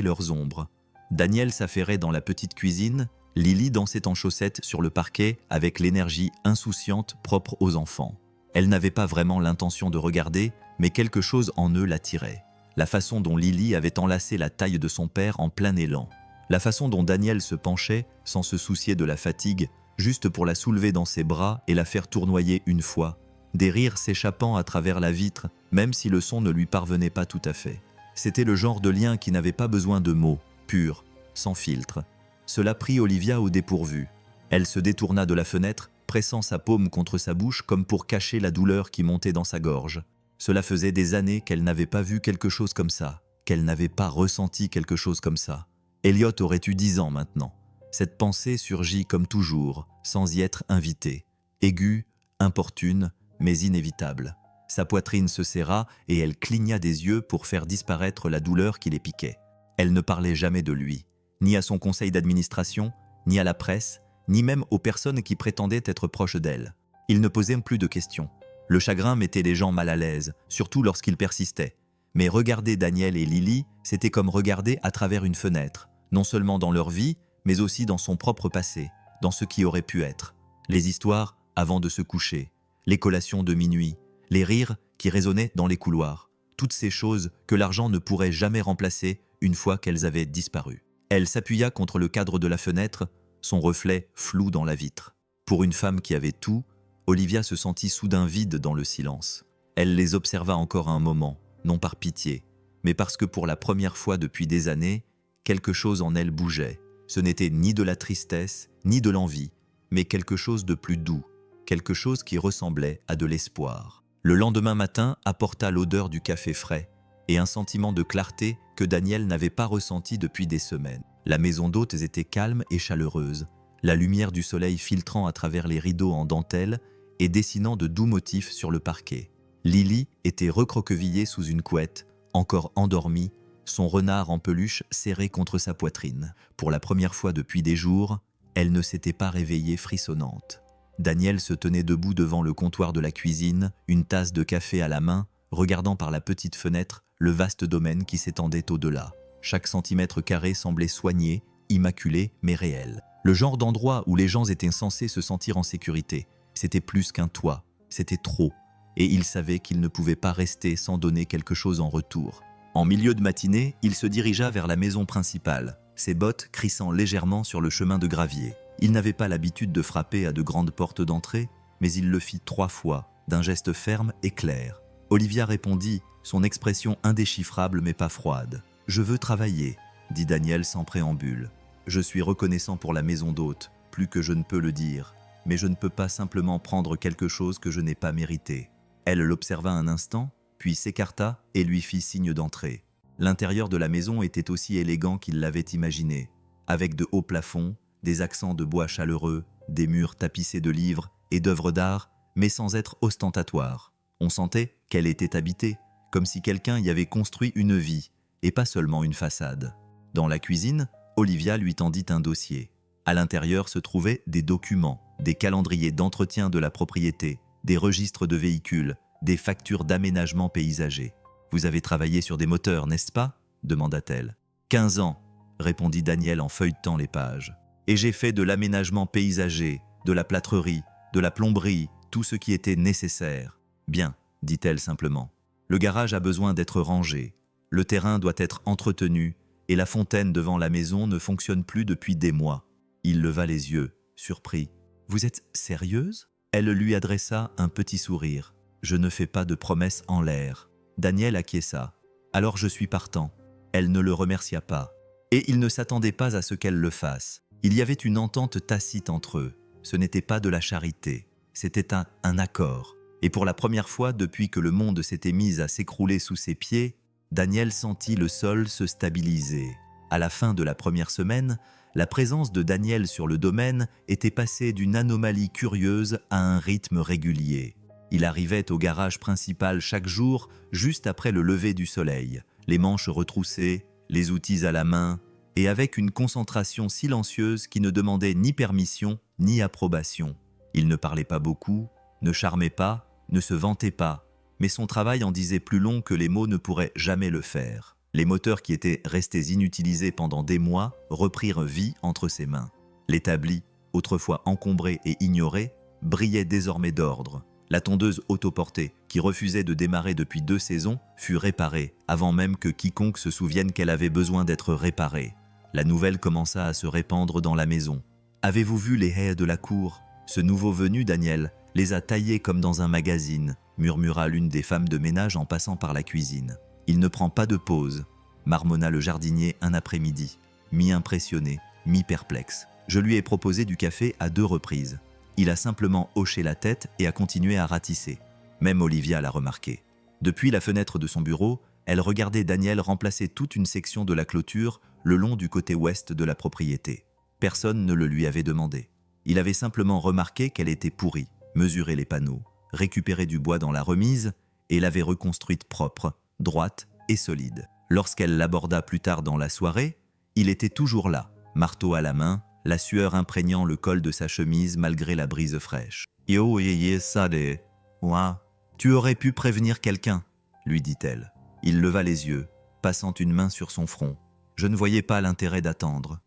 leurs ombres. Daniel s'affairait dans la petite cuisine, Lily dansait en chaussettes sur le parquet avec l'énergie insouciante propre aux enfants. Elle n'avait pas vraiment l'intention de regarder, mais quelque chose en eux l'attirait. la façon dont Lily avait enlacé la taille de son père en plein élan, la façon dont Daniel se penchait sans se soucier de la fatigue, juste pour la soulever dans ses bras et la faire tournoyer une fois, des rires s'échappant à travers la vitre, même si le son ne lui parvenait pas tout à fait. C'était le genre de lien qui n'avait pas besoin de mots, pur, sans filtre. Cela prit Olivia au dépourvu. Elle se détourna de la fenêtre, pressant sa paume contre sa bouche comme pour cacher la douleur qui montait dans sa gorge. Cela faisait des années qu'elle n'avait pas vu quelque chose comme ça, qu'elle n'avait pas ressenti quelque chose comme ça. Elliot aurait eu 10 ans maintenant. Cette pensée surgit comme toujours, sans y être invitée. Aiguë, importune, mais inévitable. Sa poitrine se serra et elle cligna des yeux pour faire disparaître la douleur qui les piquait. Elle ne parlait jamais de lui, ni à son conseil d'administration, ni à la presse, ni même aux personnes qui prétendaient être proches d'elle. Il ne posait plus de questions. Le chagrin mettait les gens mal à l'aise, surtout lorsqu'il persistait. Mais regarder Daniel et Lily, c'était comme regarder à travers une fenêtre, non seulement dans leur vie, mais aussi dans son propre passé, dans ce qui aurait pu être. Les histoires avant de se coucher, les collations de minuit, les rires qui résonnaient dans les couloirs, toutes ces choses que l'argent ne pourrait jamais remplacer une fois qu'elles avaient disparu. Elle s'appuya contre le cadre de la fenêtre, son reflet flou dans la vitre. Pour une femme qui avait tout, Olivia se sentit soudain vide dans le silence. Elle les observa encore un moment, non par pitié, mais parce que pour la première fois depuis des années, quelque chose en elle bougeait. Ce n'était ni de la tristesse, ni de l'envie, mais quelque chose de plus doux, quelque chose qui ressemblait à de l'espoir. Le lendemain matin apporta l'odeur du café frais et un sentiment de clarté que Daniel n'avait pas ressenti depuis des semaines. La maison d'hôtes était calme et chaleureuse, la lumière du soleil filtrant à travers les rideaux en dentelle et dessinant de doux motifs sur le parquet. Lily était recroquevillée sous une couette, encore endormie, son renard en peluche serré contre sa poitrine. Pour la première fois depuis des jours, elle ne s'était pas réveillée frissonnante. Daniel se tenait debout devant le comptoir de la cuisine, une tasse de café à la main, regardant par la petite fenêtre le vaste domaine qui s'étendait au-delà. Chaque centimètre carré semblait soigné, immaculé, mais réel. Le genre d'endroit où les gens étaient censés se sentir en sécurité. C'était plus qu'un toit, c'était trop. Et il savait qu'il ne pouvait pas rester sans donner quelque chose en retour. En milieu de matinée, il se dirigea vers la maison principale, ses bottes crissant légèrement sur le chemin de gravier. Il n'avait pas l'habitude de frapper à de grandes portes d'entrée, mais il le fit 3 fois, d'un geste ferme et clair. Olivia répondit, son expression indéchiffrable mais pas froide. « Je veux travailler », dit Daniel sans préambule. « Je suis reconnaissant pour la maison d'hôte, plus que je ne peux le dire, mais je ne peux pas simplement prendre quelque chose que je n'ai pas mérité. » Elle l'observa un instant, puis s'écarta et lui fit signe d'entrer. L'intérieur de la maison était aussi élégant qu'il l'avait imaginé, avec de hauts plafonds, des accents de bois chaleureux, des murs tapissés de livres et d'œuvres d'art, mais sans être ostentatoire. On sentait qu'elle était habitée, comme si quelqu'un y avait construit une vie, et pas seulement une façade. Dans la cuisine, Olivia lui tendit un dossier. À l'intérieur se trouvaient des documents, des calendriers d'entretien de la propriété, des registres de véhicules, des factures d'aménagement paysager. « Vous avez travaillé sur des moteurs, n'est-ce pas ?» demanda-t-elle. « 15 ans, répondit Daniel en feuilletant les pages. « Et j'ai fait de l'aménagement paysager, de la plâtrerie, de la plomberie, tout ce qui était nécessaire. »« Bien, dit-elle simplement. Le garage a besoin d'être rangé, le terrain doit être entretenu, et la fontaine devant la maison ne fonctionne plus depuis des mois. » Il leva les yeux, surpris. « Vous êtes sérieuse ?» Elle lui adressa un petit sourire. « Je ne fais pas de promesses en l'air. » Daniel acquiesça. « Alors je suis partant. » Elle ne le remercia pas. Et il ne s'attendait pas à ce qu'elle le fasse. Il y avait une entente tacite entre eux. Ce n'était pas de la charité. C'était un accord. Et pour la première fois depuis que le monde s'était mis à s'écrouler sous ses pieds, Daniel sentit le sol se stabiliser. À la fin de la première semaine, la présence de Daniel sur le domaine était passée d'une anomalie curieuse à un rythme régulier. Il arrivait au garage principal chaque jour, juste après le lever du soleil, les manches retroussées, les outils à la main, et avec une concentration silencieuse qui ne demandait ni permission ni approbation. Il ne parlait pas beaucoup, ne charmait pas, ne se vantait pas, mais son travail en disait plus long que les mots ne pourraient jamais le faire. Les moteurs qui étaient restés inutilisés pendant des mois reprirent vie entre ses mains. L'établi, autrefois encombré et ignoré, brillait désormais d'ordre. La tondeuse autoportée, qui refusait de démarrer depuis 2 saisons, fut réparée, avant même que quiconque se souvienne qu'elle avait besoin d'être réparée. La nouvelle commença à se répandre dans la maison. « Avez-vous vu les haies de la cour ? Ce nouveau venu, Daniel, les a taillées comme dans un magazine », murmura l'une des femmes de ménage en passant par la cuisine. « Il ne prend pas de pause », marmonna le jardinier un après-midi, mi-impressionné, mi-perplexe. « Je lui ai proposé du café à 2 reprises. Il a simplement hoché la tête et a continué à ratisser. Même Olivia l'a remarqué. Depuis la fenêtre de son bureau, elle regardait Daniel remplacer toute une section de la clôture le long du côté ouest de la propriété. Personne ne le lui avait demandé. Il avait simplement remarqué qu'elle était pourrie, mesuré les panneaux, récupéré du bois dans la remise et l'avait reconstruite propre, droite et solide. Lorsqu'elle l'aborda plus tard dans la soirée, il était toujours là, marteau à la main, la sueur imprégnant le col de sa chemise malgré la brise fraîche. « Yo, sade, ouah, tu aurais pu prévenir quelqu'un, » lui dit-elle. Il leva les yeux, passant une main sur son front. Je ne voyais pas l'intérêt d'attendre.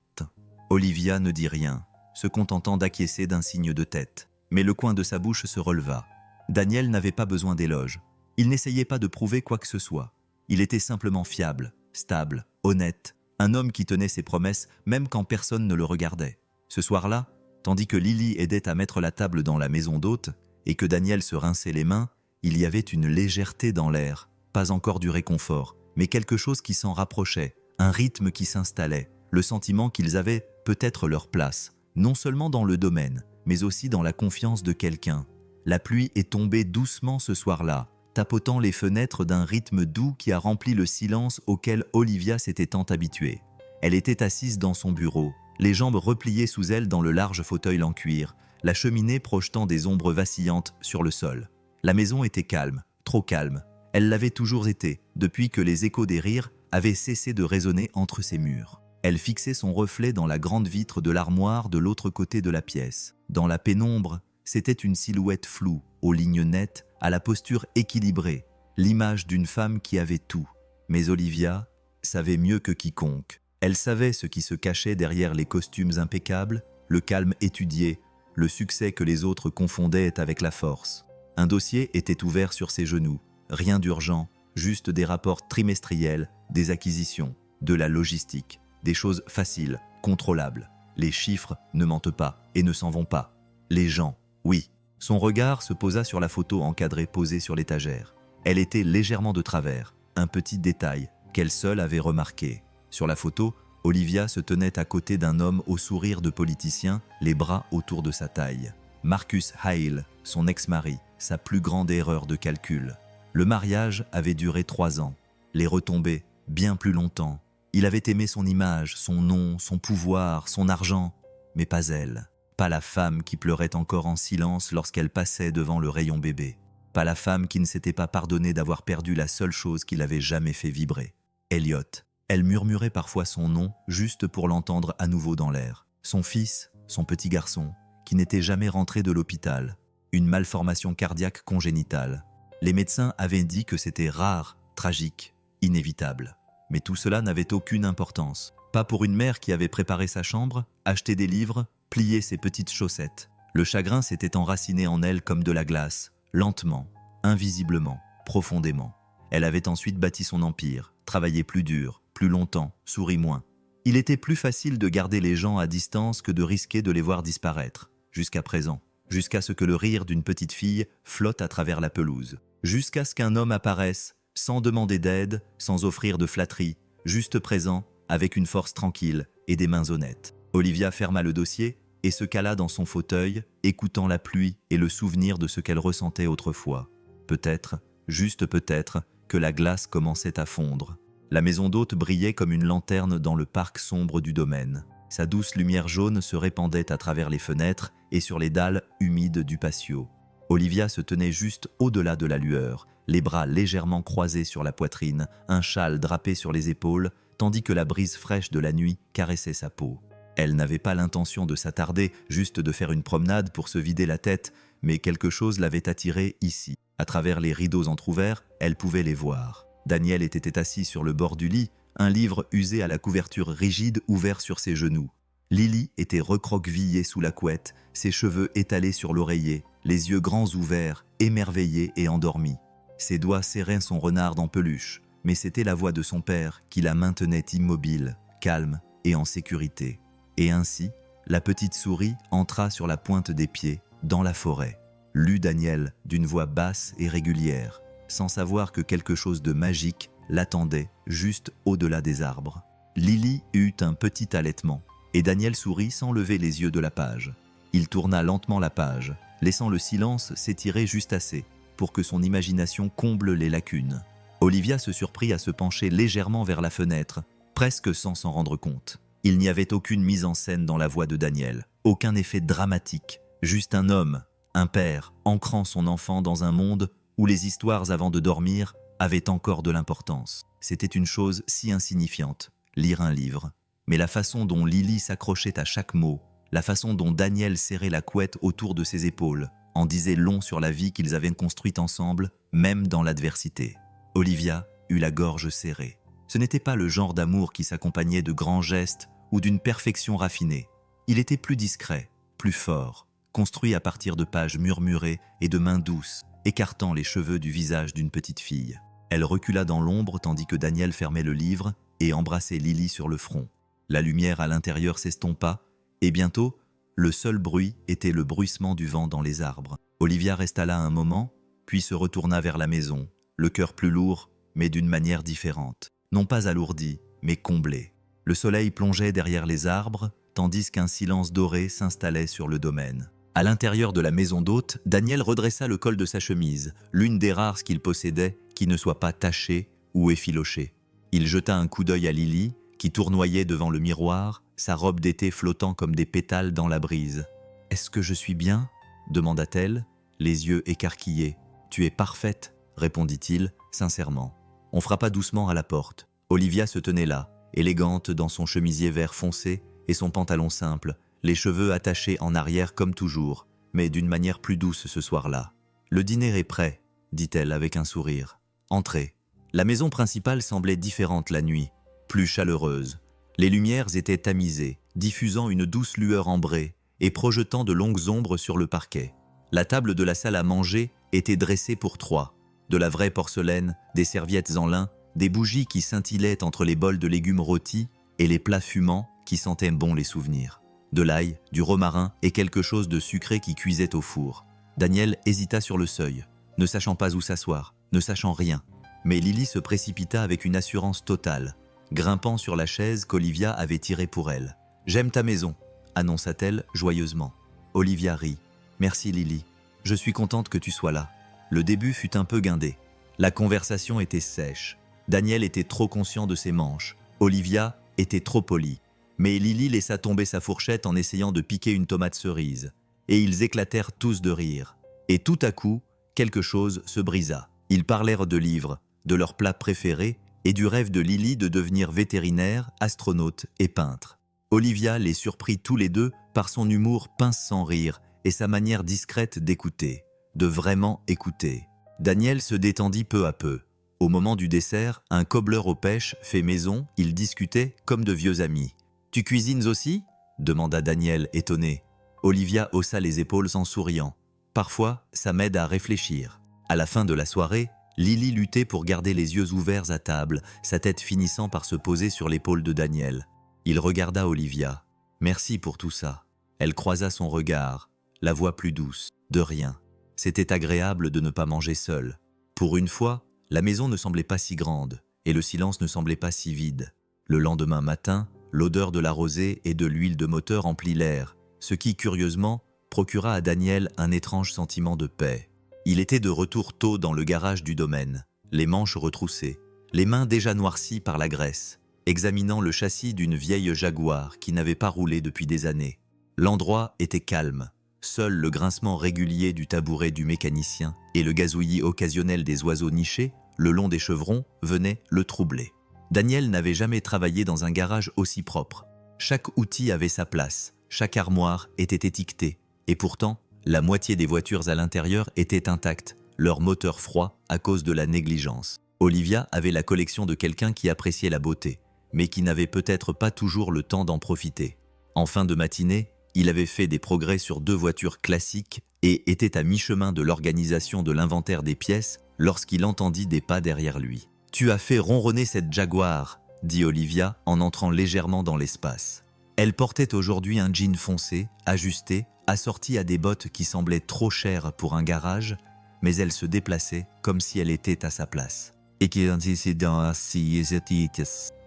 Olivia ne dit rien, se contentant d'acquiescer d'un signe de tête. Mais le coin de sa bouche se releva. Daniel n'avait pas besoin d'éloges. Il n'essayait pas de prouver quoi que ce soit. Il était simplement fiable, stable, honnête, un homme qui tenait ses promesses même quand personne ne le regardait. Ce soir-là, tandis que Lily aidait à mettre la table dans la maison d'hôte et que Daniel se rinçait les mains, il y avait une légèreté dans l'air, pas encore du réconfort, mais quelque chose qui s'en rapprochait, un rythme qui s'installait, le sentiment qu'ils avaient peut-être leur place, non seulement dans le domaine, mais aussi dans la confiance de quelqu'un. La pluie est tombée doucement ce soir-là, tapotant les fenêtres d'un rythme doux qui a rempli le silence auquel Olivia s'était tant habituée. Elle était assise dans son bureau, les jambes repliées sous elle dans le large fauteuil en cuir, la cheminée projetant des ombres vacillantes sur le sol. La maison était calme, trop calme. Elle l'avait toujours été, depuis que les échos des rires avaient cessé de résonner entre ses murs. Elle fixait son reflet dans la grande vitre de l'armoire de l'autre côté de la pièce. Dans la pénombre, c'était une silhouette floue, aux lignes nettes, à la posture équilibrée, l'image d'une femme qui avait tout. Mais Olivia savait mieux que quiconque. Elle savait ce qui se cachait derrière les costumes impeccables, le calme étudié, le succès que les autres confondaient avec la force. Un dossier était ouvert sur ses genoux, rien d'urgent, juste des rapports trimestriels, des acquisitions, de la logistique, des choses faciles, contrôlables. Les chiffres ne mentent pas et ne s'en vont pas. Les gens, oui. Son regard se posa sur la photo encadrée posée sur l'étagère. Elle était légèrement de travers, un petit détail qu'elle seule avait remarqué. Sur la photo, Olivia se tenait à côté d'un homme au sourire de politicien, les bras autour de sa taille. Marcus Hale, son ex-mari, sa plus grande erreur de calcul. Le mariage avait duré 3 ans. Les retombées, bien plus longtemps. Il avait aimé son image, son nom, son pouvoir, son argent, mais pas elle. Pas la femme qui pleurait encore en silence lorsqu'elle passait devant le rayon bébé. Pas la femme qui ne s'était pas pardonnée d'avoir perdu la seule chose qui l'avait jamais fait vibrer. Elliot. Elle murmurait parfois son nom juste pour l'entendre à nouveau dans l'air. Son fils, son petit garçon, qui n'était jamais rentré de l'hôpital. Une malformation cardiaque congénitale. Les médecins avaient dit que c'était rare, tragique, inévitable. Mais tout cela n'avait aucune importance. Pas pour une mère qui avait préparé sa chambre, acheté des livres, plié ses petites chaussettes. Le chagrin s'était enraciné en elle comme de la glace, lentement, invisiblement, profondément. Elle avait ensuite bâti son empire, travaillé plus dur, plus longtemps, souri moins. Il était plus facile de garder les gens à distance que de risquer de les voir disparaître, jusqu'à présent, jusqu'à ce que le rire d'une petite fille flotte à travers la pelouse, jusqu'à ce qu'un homme apparaisse, sans demander d'aide, sans offrir de flatterie, juste présent, avec une force tranquille et des mains honnêtes. Olivia ferma le dossier et se cala dans son fauteuil, écoutant la pluie et le souvenir de ce qu'elle ressentait autrefois. Peut-être, juste peut-être, que la glace commençait à fondre. La maison d'hôte brillait comme une lanterne dans le parc sombre du domaine. Sa douce lumière jaune se répandait à travers les fenêtres et sur les dalles humides du patio. Olivia se tenait juste au-delà de la lueur, les bras légèrement croisés sur la poitrine, un châle drapé sur les épaules, tandis que la brise fraîche de la nuit caressait sa peau. Elle n'avait pas l'intention de s'attarder, juste de faire une promenade pour se vider la tête, mais quelque chose l'avait attirée ici. À travers les rideaux entr'ouverts, elle pouvait les voir. Daniel était assis sur le bord du lit, un livre usé à la couverture rigide ouvert sur ses genoux. Lily était recroquevillée sous la couette, ses cheveux étalés sur l'oreiller, les yeux grands ouverts, émerveillée et endormie. Ses doigts serraient son renard en peluche, mais c'était la voix de son père qui la maintenait immobile, calme et en sécurité. Et ainsi, la petite souris entra sur la pointe des pieds, dans la forêt. Lut Daniel d'une voix basse et régulière, sans savoir que quelque chose de magique l'attendait juste au-delà des arbres. Lily eut un petit halètement, et Daniel sourit sans lever les yeux de la page. Il tourna lentement la page, laissant le silence s'étirer juste assez pour que son imagination comble les lacunes. Olivia se surprit à se pencher légèrement vers la fenêtre, presque sans s'en rendre compte. Il n'y avait aucune mise en scène dans la voix de Daniel, aucun effet dramatique, juste un homme, un père, ancrant son enfant dans un monde où les histoires avant de dormir avaient encore de l'importance. C'était une chose si insignifiante, lire un livre. Mais la façon dont Lily s'accrochait à chaque mot, la façon dont Daniel serrait la couette autour de ses épaules, en disait long sur la vie qu'ils avaient construite ensemble, même dans l'adversité. Olivia eut la gorge serrée. Ce n'était pas le genre d'amour qui s'accompagnait de grands gestes ou d'une perfection raffinée. Il était plus discret, plus fort, construit à partir de pages murmurées et de mains douces, écartant les cheveux du visage d'une petite fille. Elle recula dans l'ombre tandis que Daniel fermait le livre et embrassait Lily sur le front. La lumière à l'intérieur s'estompa, et bientôt, le seul bruit était le bruissement du vent dans les arbres. Olivia resta là un moment, puis se retourna vers la maison, le cœur plus lourd, mais d'une manière différente. Non pas alourdi, mais comblé. Le soleil plongeait derrière les arbres, tandis qu'un silence doré s'installait sur le domaine. À l'intérieur de la maison d'hôte, Daniel redressa le col de sa chemise, l'une des rares qu'il possédait qui ne soit pas tachée ou effilochée. Il jeta un coup d'œil à Lily, qui tournoyait devant le miroir, sa robe d'été flottant comme des pétales dans la brise. « Est-ce que je suis bien ?» demanda-t-elle, les yeux écarquillés. « Tu es parfaite » répondit-il, sincèrement. On frappa doucement à la porte. Olivia se tenait là, élégante dans son chemisier vert foncé et son pantalon simple, les cheveux attachés en arrière comme toujours, mais d'une manière plus douce ce soir-là. « Le dîner est prêt » dit-elle avec un sourire. « Entrez. » La maison principale semblait différente la nuit, plus chaleureuse. Les lumières étaient tamisées, diffusant une douce lueur ambrée et projetant de longues ombres sur le parquet. La table de la salle à manger était dressée pour 3. De la vraie porcelaine, des serviettes en lin, des bougies qui scintillaient entre les bols de légumes rôtis et les plats fumants qui sentaient bon les souvenirs. De l'ail, du romarin et quelque chose de sucré qui cuisait au four. Daniel hésita sur le seuil, ne sachant pas où s'asseoir, ne sachant rien. Mais Lily se précipita avec une assurance totale, grimpant sur la chaise qu'Olivia avait tirée pour elle. « J'aime ta maison », annonça-t-elle joyeusement. Olivia rit. « Merci Lily, je suis contente que tu sois là. » Le début fut un peu guindé. La conversation était sèche. Daniel était trop conscient de ses manches. Olivia était trop polie. Mais Lily laissa tomber sa fourchette en essayant de piquer une tomate cerise. Et ils éclatèrent tous de rire. Et tout à coup, quelque chose se brisa. Ils parlèrent de livres, de leurs plats préférés et du rêve de Lily de devenir vétérinaire, astronaute et peintre. Olivia les surprit tous les deux par son humour pince sans rire et sa manière discrète d'écouter, de vraiment écouter. Daniel se détendit peu à peu. Au moment du dessert, un cobbleur aux pêches fait maison, ils discutaient comme de vieux amis. « Tu cuisines aussi ?» demanda Daniel étonné. Olivia haussa les épaules en souriant. « Parfois, ça m'aide à réfléchir. » À la fin de la soirée, Lily luttait pour garder les yeux ouverts à table, sa tête finissant par se poser sur l'épaule de Daniel. Il regarda Olivia. « Merci pour tout ça. » Elle croisa son regard, la voix plus douce. « De rien. C'était agréable de ne pas manger seule. » Pour une fois, la maison ne semblait pas si grande, et le silence ne semblait pas si vide. Le lendemain matin, l'odeur de la rosée et de l'huile de moteur emplit l'air, ce qui, curieusement, procura à Daniel un étrange sentiment de paix. Il était de retour tôt dans le garage du domaine, les manches retroussées, les mains déjà noircies par la graisse, examinant le châssis d'une vieille Jaguar qui n'avait pas roulé depuis des années. L'endroit était calme. Seul le grincement régulier du tabouret du mécanicien et le gazouillis occasionnel des oiseaux nichés, le long des chevrons, venaient le troubler. Daniel n'avait jamais travaillé dans un garage aussi propre. Chaque outil avait sa place, chaque armoire était étiquetée, et pourtant, la moitié des voitures à l'intérieur étaient intactes, leur moteur froid à cause de la négligence. Olivia avait la collection de quelqu'un qui appréciait la beauté, mais qui n'avait peut-être pas toujours le temps d'en profiter. En fin de matinée, il avait fait des progrès sur 2 voitures classiques et était à mi-chemin de l'organisation de l'inventaire des pièces lorsqu'il entendit des pas derrière lui. « Tu as fait ronronner cette Jaguar », dit Olivia en entrant légèrement dans l'espace. Elle portait aujourd'hui un jean foncé, ajusté, assorti à des bottes qui semblaient trop chères pour un garage, mais elle se déplaçait comme si elle était à sa place.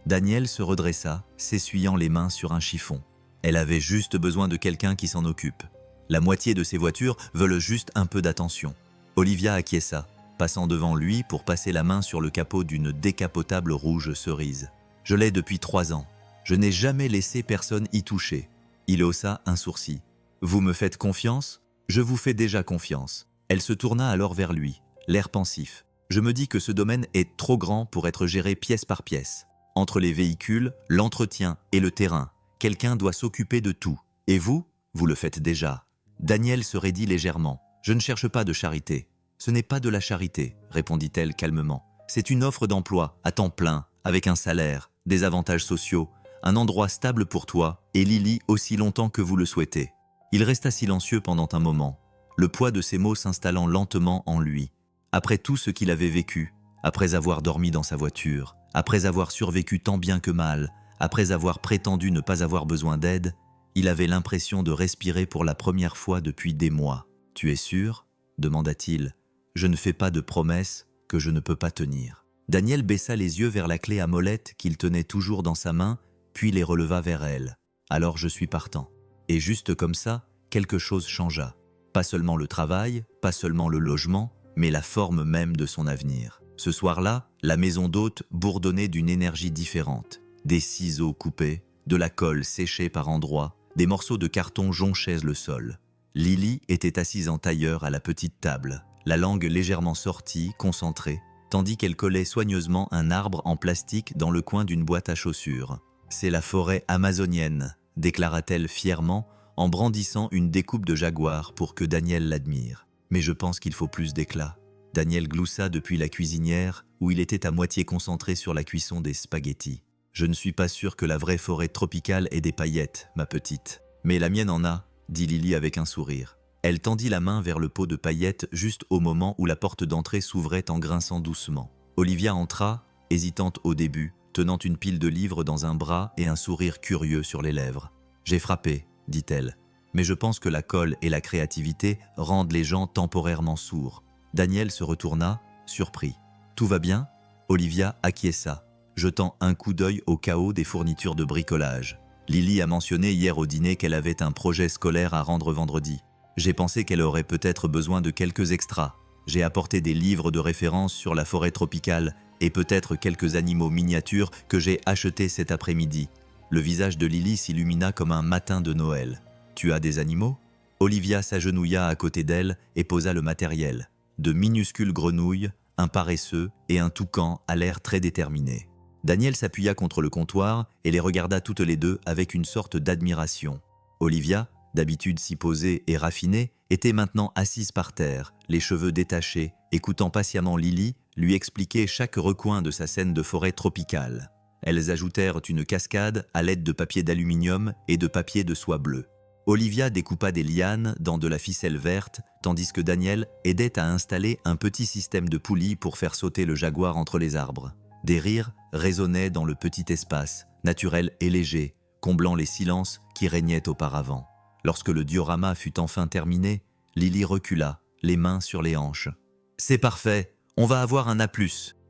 Daniel se redressa, s'essuyant les mains sur un chiffon. Elle avait juste besoin de quelqu'un qui s'en occupe. La moitié de ces voitures veulent juste un peu d'attention. Olivia acquiesça, passant devant lui pour passer la main sur le capot d'une décapotable rouge cerise. « Je l'ai depuis 3 ans. Je n'ai jamais laissé personne y toucher. » Il haussa un sourcil. « Vous me faites confiance ? Je vous fais déjà confiance. » Elle se tourna alors vers lui, l'air pensif. « Je me dis que ce domaine est trop grand pour être géré pièce par pièce. Entre les véhicules, l'entretien et le terrain, quelqu'un doit s'occuper de tout. Et vous le faites déjà. » Daniel se raidit légèrement. « Je ne cherche pas de charité. »« Ce n'est pas de la charité, » répondit-elle calmement. « C'est une offre d'emploi, à temps plein, avec un salaire, des avantages sociaux, un endroit stable pour toi et Lily aussi longtemps que vous le souhaitez. » Il resta silencieux pendant un moment, le poids de ces mots s'installant lentement en lui. Après tout ce qu'il avait vécu, après avoir dormi dans sa voiture, après avoir survécu tant bien que mal, après avoir prétendu ne pas avoir besoin d'aide, il avait l'impression de respirer pour la première fois depuis des mois. « Tu es sûr ?» demanda-t-il. « Je ne fais pas de promesses que je ne peux pas tenir. » Daniel baissa les yeux vers la clé à molette qu'il tenait toujours dans sa main, puis les releva vers elle. « Alors je suis partant. » Et juste comme ça, quelque chose changea. Pas seulement le travail, pas seulement le logement, mais la forme même de son avenir. Ce soir-là, la maison d'hôte bourdonnait d'une énergie différente. Des ciseaux coupés, de la colle séchée par endroits, des morceaux de carton jonchaient le sol. Lily était assise en tailleur à la petite table, la langue légèrement sortie, concentrée, tandis qu'elle collait soigneusement un arbre en plastique dans le coin d'une boîte à chaussures. « C'est la forêt amazonienne », déclara-t-elle fièrement en brandissant une découpe de jaguar pour que Daniel l'admire. « Mais je pense qu'il faut plus d'éclat. » Daniel gloussa depuis la cuisinière où il était à moitié concentré sur la cuisson des spaghettis. « Je ne suis pas sûr que la vraie forêt tropicale ait des paillettes, ma petite. Mais la mienne en a, » dit Lily avec un sourire. Elle tendit la main vers le pot de paillettes juste au moment où la porte d'entrée s'ouvrait en grinçant doucement. Olivia entra, hésitante au début, tenant une pile de livres dans un bras et un sourire curieux sur les lèvres. « J'ai frappé, » dit-elle, « mais je pense que la colle et la créativité rendent les gens temporairement sourds. » Daniel se retourna, surpris. « Tout va bien ?» Olivia acquiesça, jetant un coup d'œil au chaos des fournitures de bricolage. Lily a mentionné hier au dîner qu'elle avait un projet scolaire à rendre vendredi. J'ai pensé qu'elle aurait peut-être besoin de quelques extras. J'ai apporté des livres de référence sur la forêt tropicale et peut-être quelques animaux miniatures que j'ai achetés cet après-midi. » Le visage de Lily s'illumina comme un matin de Noël. « Tu as des animaux ?» Olivia s'agenouilla à côté d'elle et posa le matériel. De minuscules grenouilles, un paresseux et un toucan à l'air très déterminé. Daniel s'appuya contre le comptoir et les regarda toutes les deux avec une sorte d'admiration. Olivia, d'habitude si posée et raffinée, était maintenant assise par terre, les cheveux détachés, écoutant patiemment Lily lui expliquer chaque recoin de sa scène de forêt tropicale. Elles ajoutèrent une cascade à l'aide de papier d'aluminium et de papier de soie bleue. Olivia découpa des lianes dans de la ficelle verte, tandis que Daniel aidait à installer un petit système de poulies pour faire sauter le jaguar entre les arbres. Des rires résonnaient dans le petit espace, naturel et léger, comblant les silences qui régnaient auparavant. Lorsque le diorama fut enfin terminé, Lily recula, les mains sur les hanches. « C'est parfait, on va avoir un A+,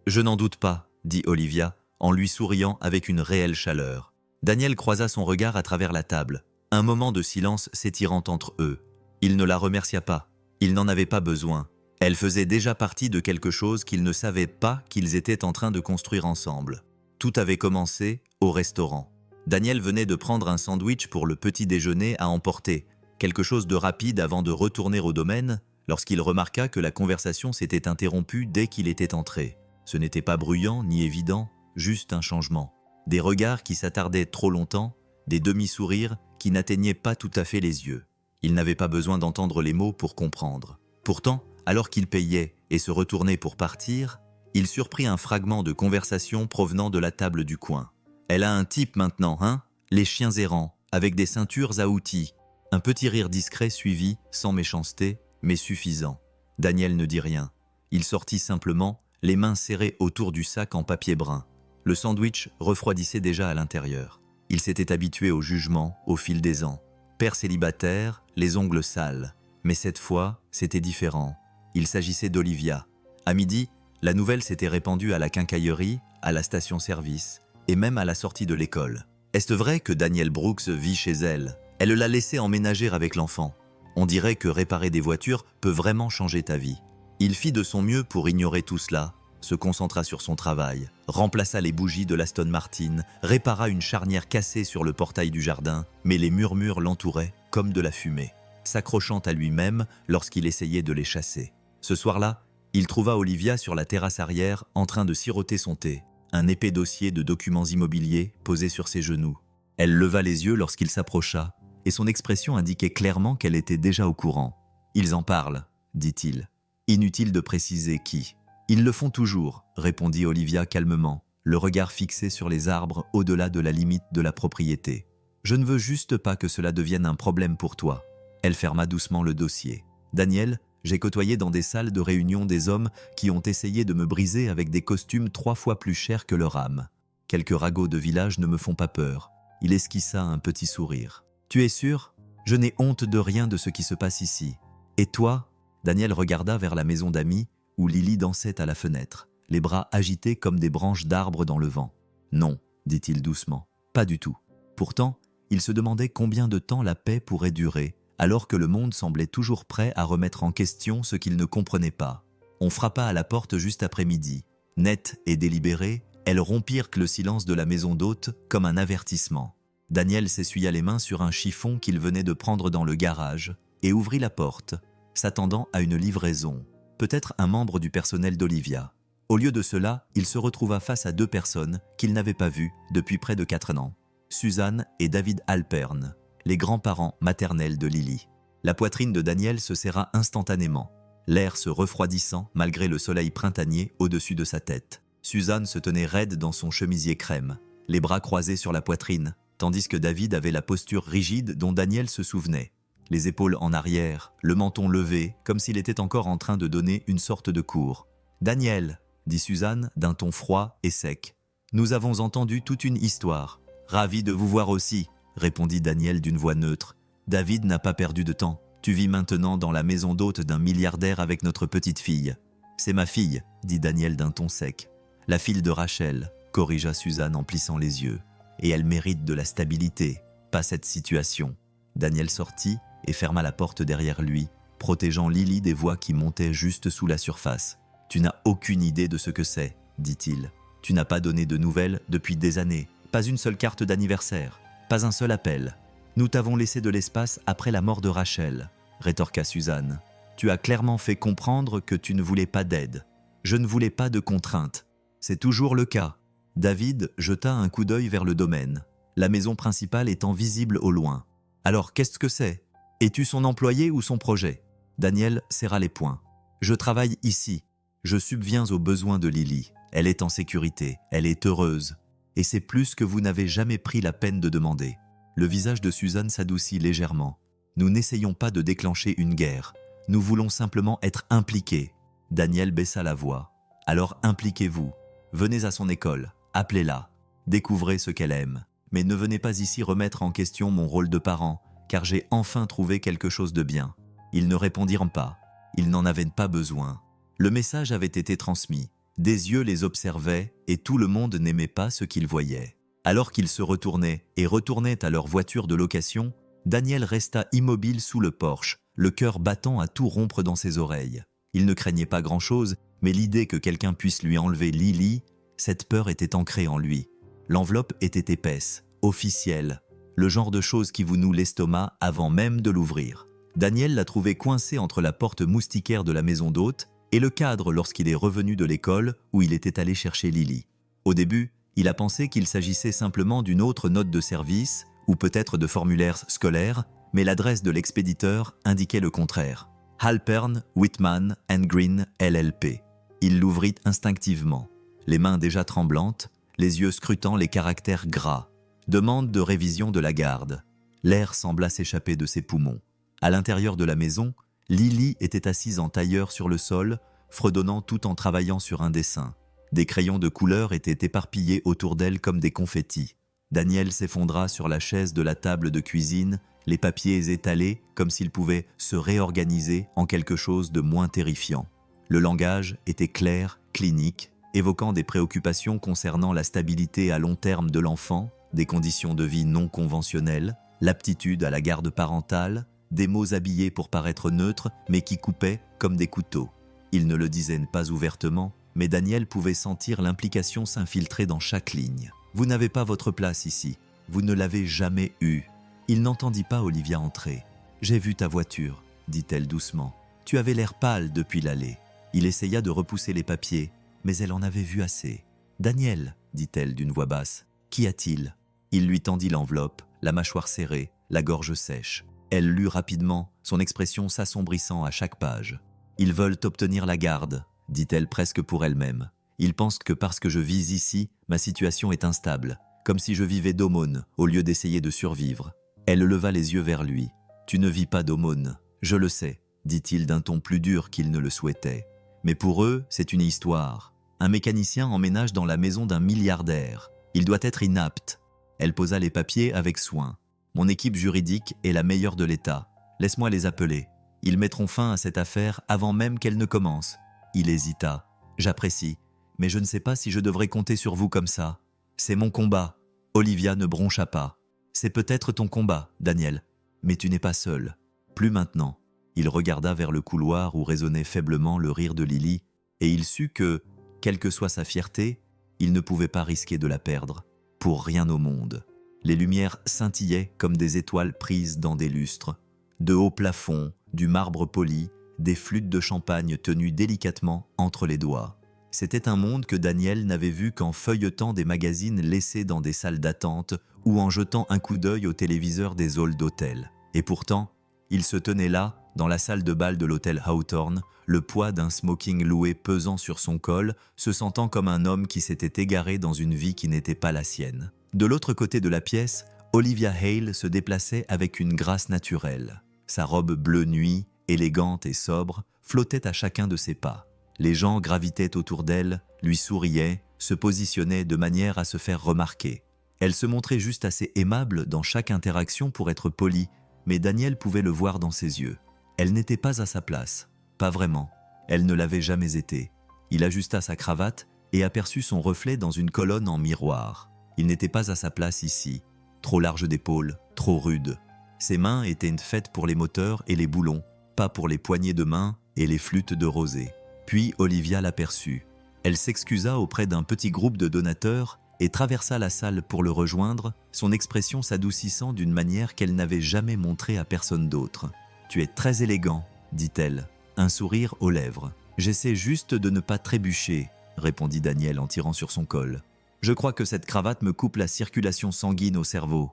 je n'en doute pas, » dit Olivia, en lui souriant avec une réelle chaleur. Daniel croisa son regard à travers la table, un moment de silence s'étirant entre eux. Il ne la remercia pas, il n'en avait pas besoin. Elle faisait déjà partie de quelque chose qu'ils ne savaient pas qu'ils étaient en train de construire ensemble. Tout avait commencé au restaurant. Daniel venait de prendre un sandwich pour le petit déjeuner à emporter, quelque chose de rapide avant de retourner au domaine, lorsqu'il remarqua que la conversation s'était interrompue dès qu'il était entré. Ce n'était pas bruyant ni évident, juste un changement. Des regards qui s'attardaient trop longtemps, des demi-sourires qui n'atteignaient pas tout à fait les yeux. Il n'avait pas besoin d'entendre les mots pour comprendre. Pourtant, alors qu'il payait et se retournait pour partir, il surprit un fragment de conversation provenant de la table du coin. « Elle a un type maintenant, hein ? Les chiens errants. avec des ceintures à outils. Un petit rire discret suivi, sans méchanceté, mais suffisant. Daniel ne dit rien. Il sortit simplement, les mains serrées autour du sac en papier brun. Le sandwich refroidissait déjà à l'intérieur. Il s'était habitué au jugement au fil des ans. Père célibataire, les ongles sales. Mais cette fois, c'était différent. Il s'agissait d'Olivia. À midi, la nouvelle s'était répandue à la quincaillerie, à la station-service, et même à la sortie de l'école. Est-ce vrai que Daniel Brooks vit chez elle? Elle l'a laissé emménager avec l'enfant. On dirait que réparer des voitures peut vraiment changer ta vie. Il fit de son mieux pour ignorer tout cela, se concentra sur son travail, remplaça les bougies de l'Aston Martin, répara une charnière cassée sur le portail du jardin, mais les murmures l'entouraient comme de la fumée, s'accrochant à lui-même lorsqu'il essayait de les chasser. Ce soir-là, il trouva Olivia sur la terrasse arrière en train de siroter son thé, un épais dossier de documents immobiliers posé sur ses genoux. Elle leva les yeux lorsqu'il s'approcha, et son expression indiquait clairement qu'elle était déjà au courant. « Ils en parlent », dit-il. Inutile de préciser qui. « Ils le font toujours », répondit Olivia calmement, le regard fixé sur les arbres au-delà de la limite de la propriété. « Je ne veux juste pas que cela devienne un problème pour toi. » Elle ferma doucement le dossier. « Daniel, j'ai côtoyé dans des salles de réunion des hommes qui ont essayé de me briser avec des costumes 3 fois plus chers que leur âme. Quelques ragots de village ne me font pas peur. » Il esquissa un petit sourire. « Tu es sûr? Je n'ai honte de rien de ce qui se passe ici. Et toi ?» Daniel regarda vers la maison d'amis où Lily dansait à la fenêtre, les bras agités comme des branches d'arbres dans le vent. « Non, dit-il doucement, pas du tout. » Pourtant, il se demandait combien de temps la paix pourrait durer, alors que le monde semblait toujours prêt à remettre en question ce qu'il ne comprenait pas. On frappa à la porte juste après midi. Nettes et délibérées, elles rompirent le silence de la maison d'hôte comme un avertissement. Daniel s'essuya les mains sur un chiffon qu'il venait de prendre dans le garage et ouvrit la porte, s'attendant à une livraison, peut-être un membre du personnel d'Olivia. Au lieu de cela, il se retrouva face à 2 personnes qu'il n'avait pas vues depuis près de 4 ans. Suzanne et David Halpern, les grands-parents maternels de Lily. La poitrine de Daniel se serra instantanément, l'air se refroidissant malgré le soleil printanier au-dessus de sa tête. Suzanne se tenait raide dans son chemisier crème, les bras croisés sur la poitrine, tandis que David avait la posture rigide dont Daniel se souvenait. Les épaules en arrière, le menton levé, comme s'il était encore en train de donner une sorte de cours. « Daniel !» dit Suzanne d'un ton froid et sec. « Nous avons entendu toute une histoire. Ravi de vous voir aussi !» répondit Daniel d'une voix neutre. « David n'a pas perdu de temps. Tu vis maintenant dans la maison d'hôte d'un milliardaire avec notre petite fille. »« C'est ma fille !» dit Daniel d'un ton sec. « La fille de Rachel !» corrigea Suzanne en plissant les yeux. « Et elle mérite de la stabilité, pas cette situation. » Daniel sortit et ferma la porte derrière lui, protégeant Lily des voix qui montaient juste sous la surface. « Tu n'as aucune idée de ce que c'est, » dit-il. « Tu n'as pas donné de nouvelles depuis des années, pas une seule carte d'anniversaire, pas un seul appel. Nous t'avons laissé de l'espace après la mort de Rachel, » rétorqua Suzanne. « Tu as clairement fait comprendre que tu ne voulais pas d'aide. Je ne voulais pas de contraintes. C'est toujours le cas. » David jeta un coup d'œil vers le domaine, la maison principale étant visible au loin. « Alors qu'est-ce que c'est? Es-tu son employé ou son projet ?» Daniel serra les poings. « Je travaille ici. Je subviens aux besoins de Lily. Elle est en sécurité, elle est heureuse. Et c'est plus que vous n'avez jamais pris la peine de demander. » Le visage de Suzanne s'adoucit légèrement. « Nous n'essayons pas de déclencher une guerre. Nous voulons simplement être impliqués. » Daniel baissa la voix. « Alors impliquez-vous. Venez à son école. Appelez-la. Découvrez ce qu'elle aime. Mais ne venez pas ici remettre en question mon rôle de parent, car j'ai enfin trouvé quelque chose de bien. » Ils ne répondirent pas. Ils n'en avaient pas besoin. Le message avait été transmis. Des yeux les observaient et tout le monde n'aimait pas ce qu'ils voyaient. Alors qu'ils se retournaient et retournaient à leur voiture de location, Daniel resta immobile sous le porche, le cœur battant à tout rompre dans ses oreilles. Il ne craignait pas grand-chose, mais l'idée que quelqu'un puisse lui enlever Lily, cette peur était ancrée en lui. L'enveloppe était épaisse, officielle, le genre de chose qui vous noue l'estomac avant même de l'ouvrir. Daniel l'a trouvé coincé entre la porte moustiquaire de la maison d'hôte et le cadre lorsqu'il est revenu de l'école où il était allé chercher Lily. Au début, il a pensé qu'il s'agissait simplement d'une autre note de service ou peut-être de formulaire scolaire, mais l'adresse de l'expéditeur indiquait le contraire. Halpern, Whitman & Green, LLP. Il l'ouvrit instinctivement, les mains déjà tremblantes, les yeux scrutant les caractères gras. Demande de révision de la garde. L'air sembla s'échapper de ses poumons. À l'intérieur de la maison, Lily était assise en tailleur sur le sol, fredonnant tout en travaillant sur un dessin. Des crayons de couleur étaient éparpillés autour d'elle comme des confettis. Daniel s'effondra sur la chaise de la table de cuisine, les papiers étalés comme s'ils pouvaient se réorganiser en quelque chose de moins terrifiant. Le langage était clair, clinique, évoquant des préoccupations concernant la stabilité à long terme de l'enfant, des conditions de vie non conventionnelles, l'aptitude à la garde parentale, des mots habillés pour paraître neutres mais qui coupaient comme des couteaux. Il ne le disait pas ouvertement, mais Daniel pouvait sentir l'implication s'infiltrer dans chaque ligne. « Vous n'avez pas votre place ici, vous ne l'avez jamais eue. » Il n'entendit pas Olivia entrer. « J'ai vu ta voiture, dit-elle doucement. Tu avais l'air pâle depuis l'allée. » Il essaya de repousser les papiers, mais elle en avait vu assez. « Daniel, dit-elle d'une voix basse, qu'y a-t-il » Il lui tendit l'enveloppe, la mâchoire serrée, la gorge sèche. Elle lut rapidement, son expression s'assombrissant à chaque page. « Ils veulent obtenir la garde, dit-elle presque pour elle-même. Ils pensent que parce que je vis ici, ma situation est instable, comme si je vivais d'aumône au lieu d'essayer de survivre. » Elle leva les yeux vers lui. « Tu ne vis pas d'aumône, je le sais, dit-il d'un ton plus dur qu'il ne le souhaitait. Mais pour eux, c'est une histoire. Un mécanicien emménage dans la maison d'un milliardaire. Il doit être inapte. » Elle posa les papiers avec soin. « Mon équipe juridique est la meilleure de l'État. Laisse-moi les appeler. Ils mettront fin à cette affaire avant même qu'elle ne commence. » Il hésita. « J'apprécie, mais je ne sais pas si je devrais compter sur vous comme ça. C'est mon combat. » Olivia ne broncha pas. « C'est peut-être ton combat, Daniel, mais tu n'es pas seul. Plus maintenant. » Il regarda vers le couloir où résonnait faiblement le rire de Lily, et il sut que, quelle que soit sa fierté, il ne pouvait pas risquer de la perdre. Pour rien au monde. Les lumières scintillaient comme des étoiles prises dans des lustres. De hauts plafonds, du marbre poli, des flûtes de champagne tenues délicatement entre les doigts. C'était un monde que Daniel n'avait vu qu'en feuilletant des magazines laissés dans des salles d'attente ou en jetant un coup d'œil au téléviseur des halls d'hôtel. Et pourtant, il se tenait là, dans la salle de bal de l'hôtel Hawthorne, le poids d'un smoking loué pesant sur son col, se sentant comme un homme qui s'était égaré dans une vie qui n'était pas la sienne. De l'autre côté de la pièce, Olivia Hale se déplaçait avec une grâce naturelle. Sa robe bleu nuit, élégante et sobre, flottait à chacun de ses pas. Les gens gravitaient autour d'elle, lui souriaient, se positionnaient de manière à se faire remarquer. Elle se montrait juste assez aimable dans chaque interaction pour être polie, mais Daniel pouvait le voir dans ses yeux. Elle n'était pas à sa place, pas vraiment. Elle ne l'avait jamais été. Il ajusta sa cravate et aperçut son reflet dans une colonne en miroir. Il n'était pas à sa place ici, trop large d'épaules, trop rude. Ses mains étaient faites pour les moteurs et les boulons, pas pour les poignées de main et les flûtes de rosée. Puis Olivia l'aperçut. Elle s'excusa auprès d'un petit groupe de donateurs et traversa la salle pour le rejoindre, son expression s'adoucissant d'une manière qu'elle n'avait jamais montrée à personne d'autre. « Tu es très élégant, dit-elle, un sourire aux lèvres. « J'essaie juste de ne pas trébucher, répondit Daniel en tirant sur son col. « Je crois que cette cravate me coupe la circulation sanguine au cerveau. »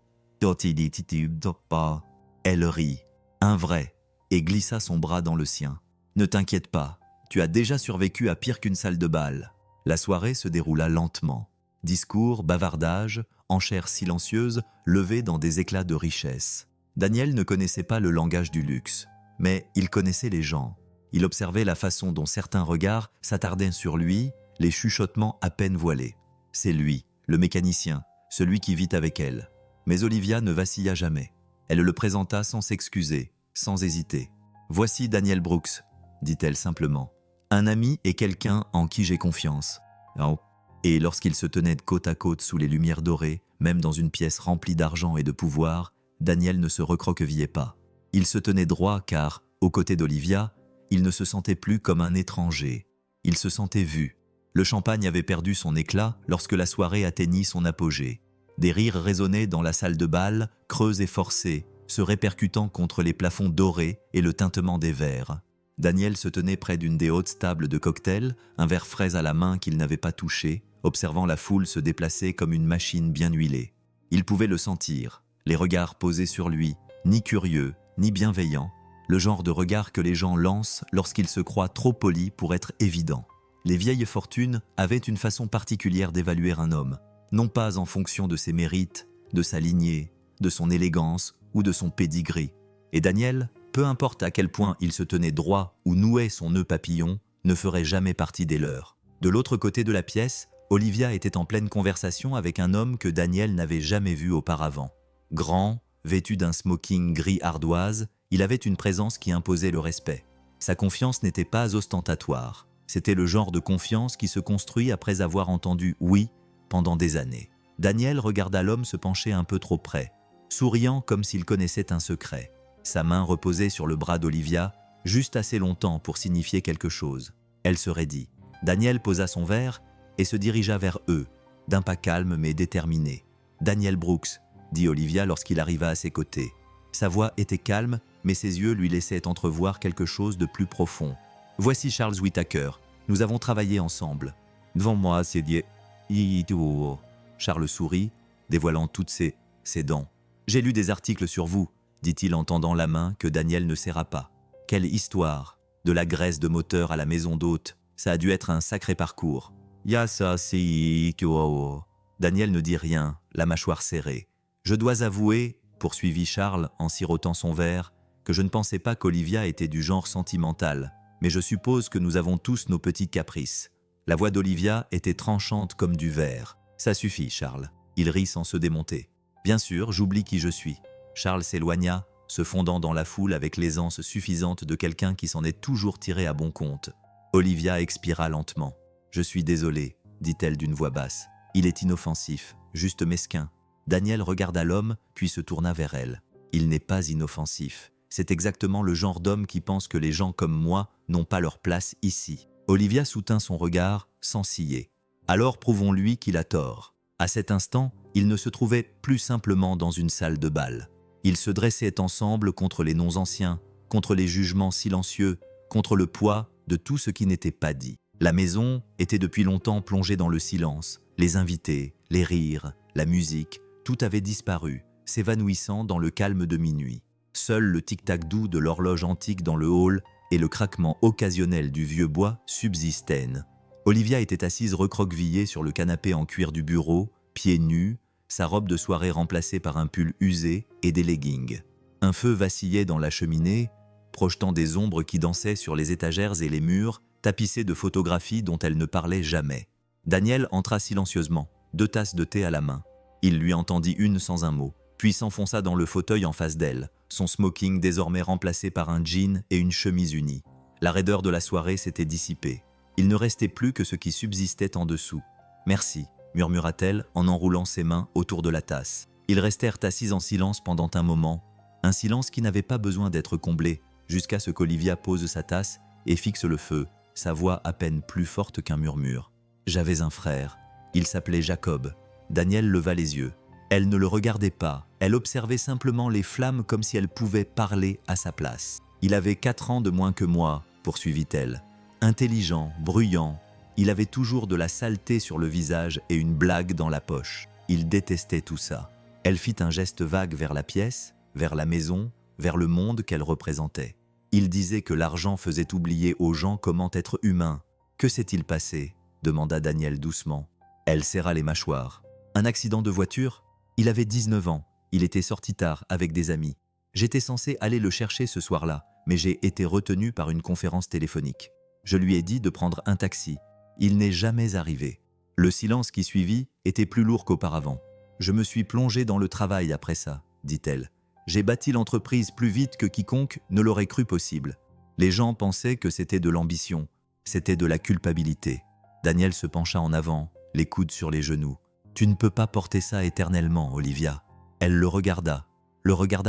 Elle rit, un vrai, et glissa son bras dans le sien. « Ne t'inquiète pas, tu as déjà survécu à pire qu'une salle de bal. » La soirée se déroula lentement. Discours, bavardages, enchères silencieuses, levées dans des éclats de richesse. Daniel ne connaissait pas le langage du luxe, mais il connaissait les gens. Il observait la façon dont certains regards s'attardaient sur lui, les chuchotements à peine voilés. C'est lui, le mécanicien, celui qui vit avec elle. Mais Olivia ne vacilla jamais. Elle le présenta sans s'excuser, sans hésiter. « Voici Daniel Brooks, » dit-elle simplement. « Un ami et quelqu'un en qui j'ai confiance. » Et lorsqu'ils se tenaient côte à côte sous les lumières dorées, même dans une pièce remplie d'argent et de pouvoir, Daniel ne se recroquevillait pas. Il se tenait droit car, aux côtés d'Olivia, il ne se sentait plus comme un étranger. Il se sentait vu. Le champagne avait perdu son éclat lorsque la soirée atteignit son apogée. Des rires résonnaient dans la salle de bal, creux et forcés, se répercutant contre les plafonds dorés et le tintement des verres. Daniel se tenait près d'une des hautes tables de cocktail, un verre frais à la main qu'il n'avait pas touché, observant la foule se déplacer comme une machine bien huilée. Il pouvait le sentir, les regards posés sur lui, ni curieux, ni bienveillants, le genre de regard que les gens lancent lorsqu'ils se croient trop polis pour être évidents. Les vieilles fortunes avaient une façon particulière d'évaluer un homme, non pas en fonction de ses mérites, de sa lignée, de son élégance ou de son pédigree. Et Daniel, peu importe à quel point il se tenait droit ou nouait son nœud papillon, ne ferait jamais partie des leurs. De l'autre côté de la pièce, Olivia était en pleine conversation avec un homme que Daniel n'avait jamais vu auparavant. Grand, vêtu d'un smoking gris ardoise, il avait une présence qui imposait le respect. Sa confiance n'était pas ostentatoire. C'était le genre de confiance qui se construit après avoir entendu « oui » pendant des années. Daniel regarda l'homme se pencher un peu trop près, souriant comme s'il connaissait un secret. Sa main reposait sur le bras d'Olivia, juste assez longtemps pour signifier quelque chose. Elle se raidit. Daniel posa son verre et se dirigea vers eux, d'un pas calme mais déterminé. « Daniel Brooks », dit Olivia lorsqu'il arriva à ses côtés. Sa voix était calme, mais ses yeux lui laissaient entrevoir quelque chose de plus profond. « Voici Charles Whittaker. Nous avons travaillé ensemble. » Devant moi, c'est dit. Charles sourit, dévoilant toutes ses dents. « J'ai lu des articles sur vous, » dit-il en tendant la main que Daniel ne serra pas. « Quelle histoire! De la graisse de moteur à la maison d'hôte. Ça a dû être un sacré parcours. » Daniel ne dit rien, la mâchoire serrée. « Je dois avouer, » poursuivit Charles en sirotant son verre, « que je ne pensais pas qu'Olivia était du genre sentimental, mais je suppose que nous avons tous nos petits caprices. » La voix d'Olivia était tranchante comme du verre. « Ça suffit, Charles. » Il rit sans se démonter. « Bien sûr, j'oublie qui je suis. » Charles s'éloigna, se fondant dans la foule avec l'aisance suffisante de quelqu'un qui s'en est toujours tiré à bon compte. Olivia expira lentement. « Je suis désolée, » dit-elle d'une voix basse. « Il est inoffensif, juste mesquin. » Daniel regarda l'homme, puis se tourna vers elle. « Il n'est pas inoffensif. C'est exactement le genre d'homme qui pense que les gens comme moi n'ont pas leur place ici. » Olivia soutint son regard, sans ciller. « Alors prouvons-lui qu'il a tort. » À cet instant, ils ne se trouvaient plus simplement dans une salle de bal. Ils se dressaient ensemble contre les noms anciens, contre les jugements silencieux, contre le poids de tout ce qui n'était pas dit. La maison était depuis longtemps plongée dans le silence. Les invités, les rires, la musique, tout avait disparu, s'évanouissant dans le calme de minuit. Seul le tic-tac doux de l'horloge antique dans le hall et le craquement occasionnel du vieux bois subsistaient. Olivia était assise recroquevillée sur le canapé en cuir du bureau, pieds nus, sa robe de soirée remplacée par un pull usé et des leggings. Un feu vacillait dans la cheminée, projetant des ombres qui dansaient sur les étagères et les murs, tapissés de photographies dont elle ne parlait jamais. Daniel entra silencieusement, 2 tasses de thé à la main. Il lui entendit une sans un mot, puis s'enfonça dans le fauteuil en face d'elle, son smoking désormais remplacé par un jean et une chemise unie. La raideur de la soirée s'était dissipée. Il ne restait plus que ce qui subsistait en dessous. « Merci », murmura-t-elle en enroulant ses mains autour de la tasse. Ils restèrent assis en silence pendant un moment, un silence qui n'avait pas besoin d'être comblé, jusqu'à ce qu'Olivia pose sa tasse et fixe le feu, sa voix à peine plus forte qu'un murmure. « J'avais un frère. Il s'appelait Jacob. » Daniel leva les yeux. Elle ne le regardait pas, elle observait simplement les flammes comme si elle pouvait parler à sa place. « Il avait 4 ans de moins que moi, » poursuivit-elle. Intelligent, bruyant, il avait toujours de la saleté sur le visage et une blague dans la poche. Il détestait tout ça. Elle fit un geste vague vers la pièce, vers la maison, vers le monde qu'elle représentait. Il disait que l'argent faisait oublier aux gens comment être humain. « Que s'est-il passé ?» demanda Daniel doucement. Elle serra les mâchoires. « Un accident de voiture ? Il avait 19 ans. Il était sorti tard avec des amis. J'étais censé aller le chercher ce soir-là, mais j'ai été retenu par une conférence téléphonique. Je lui ai dit de prendre un taxi. Il n'est jamais arrivé. » Le silence qui suivit était plus lourd qu'auparavant. « Je me suis plongé dans le travail après ça, » dit-elle. « J'ai bâti l'entreprise plus vite que quiconque ne l'aurait cru possible. Les gens pensaient que c'était de l'ambition, c'était de la culpabilité. » Daniel se pencha en avant, les coudes sur les genoux. « Tu ne peux pas porter ça éternellement, Olivia. » Elle le regarda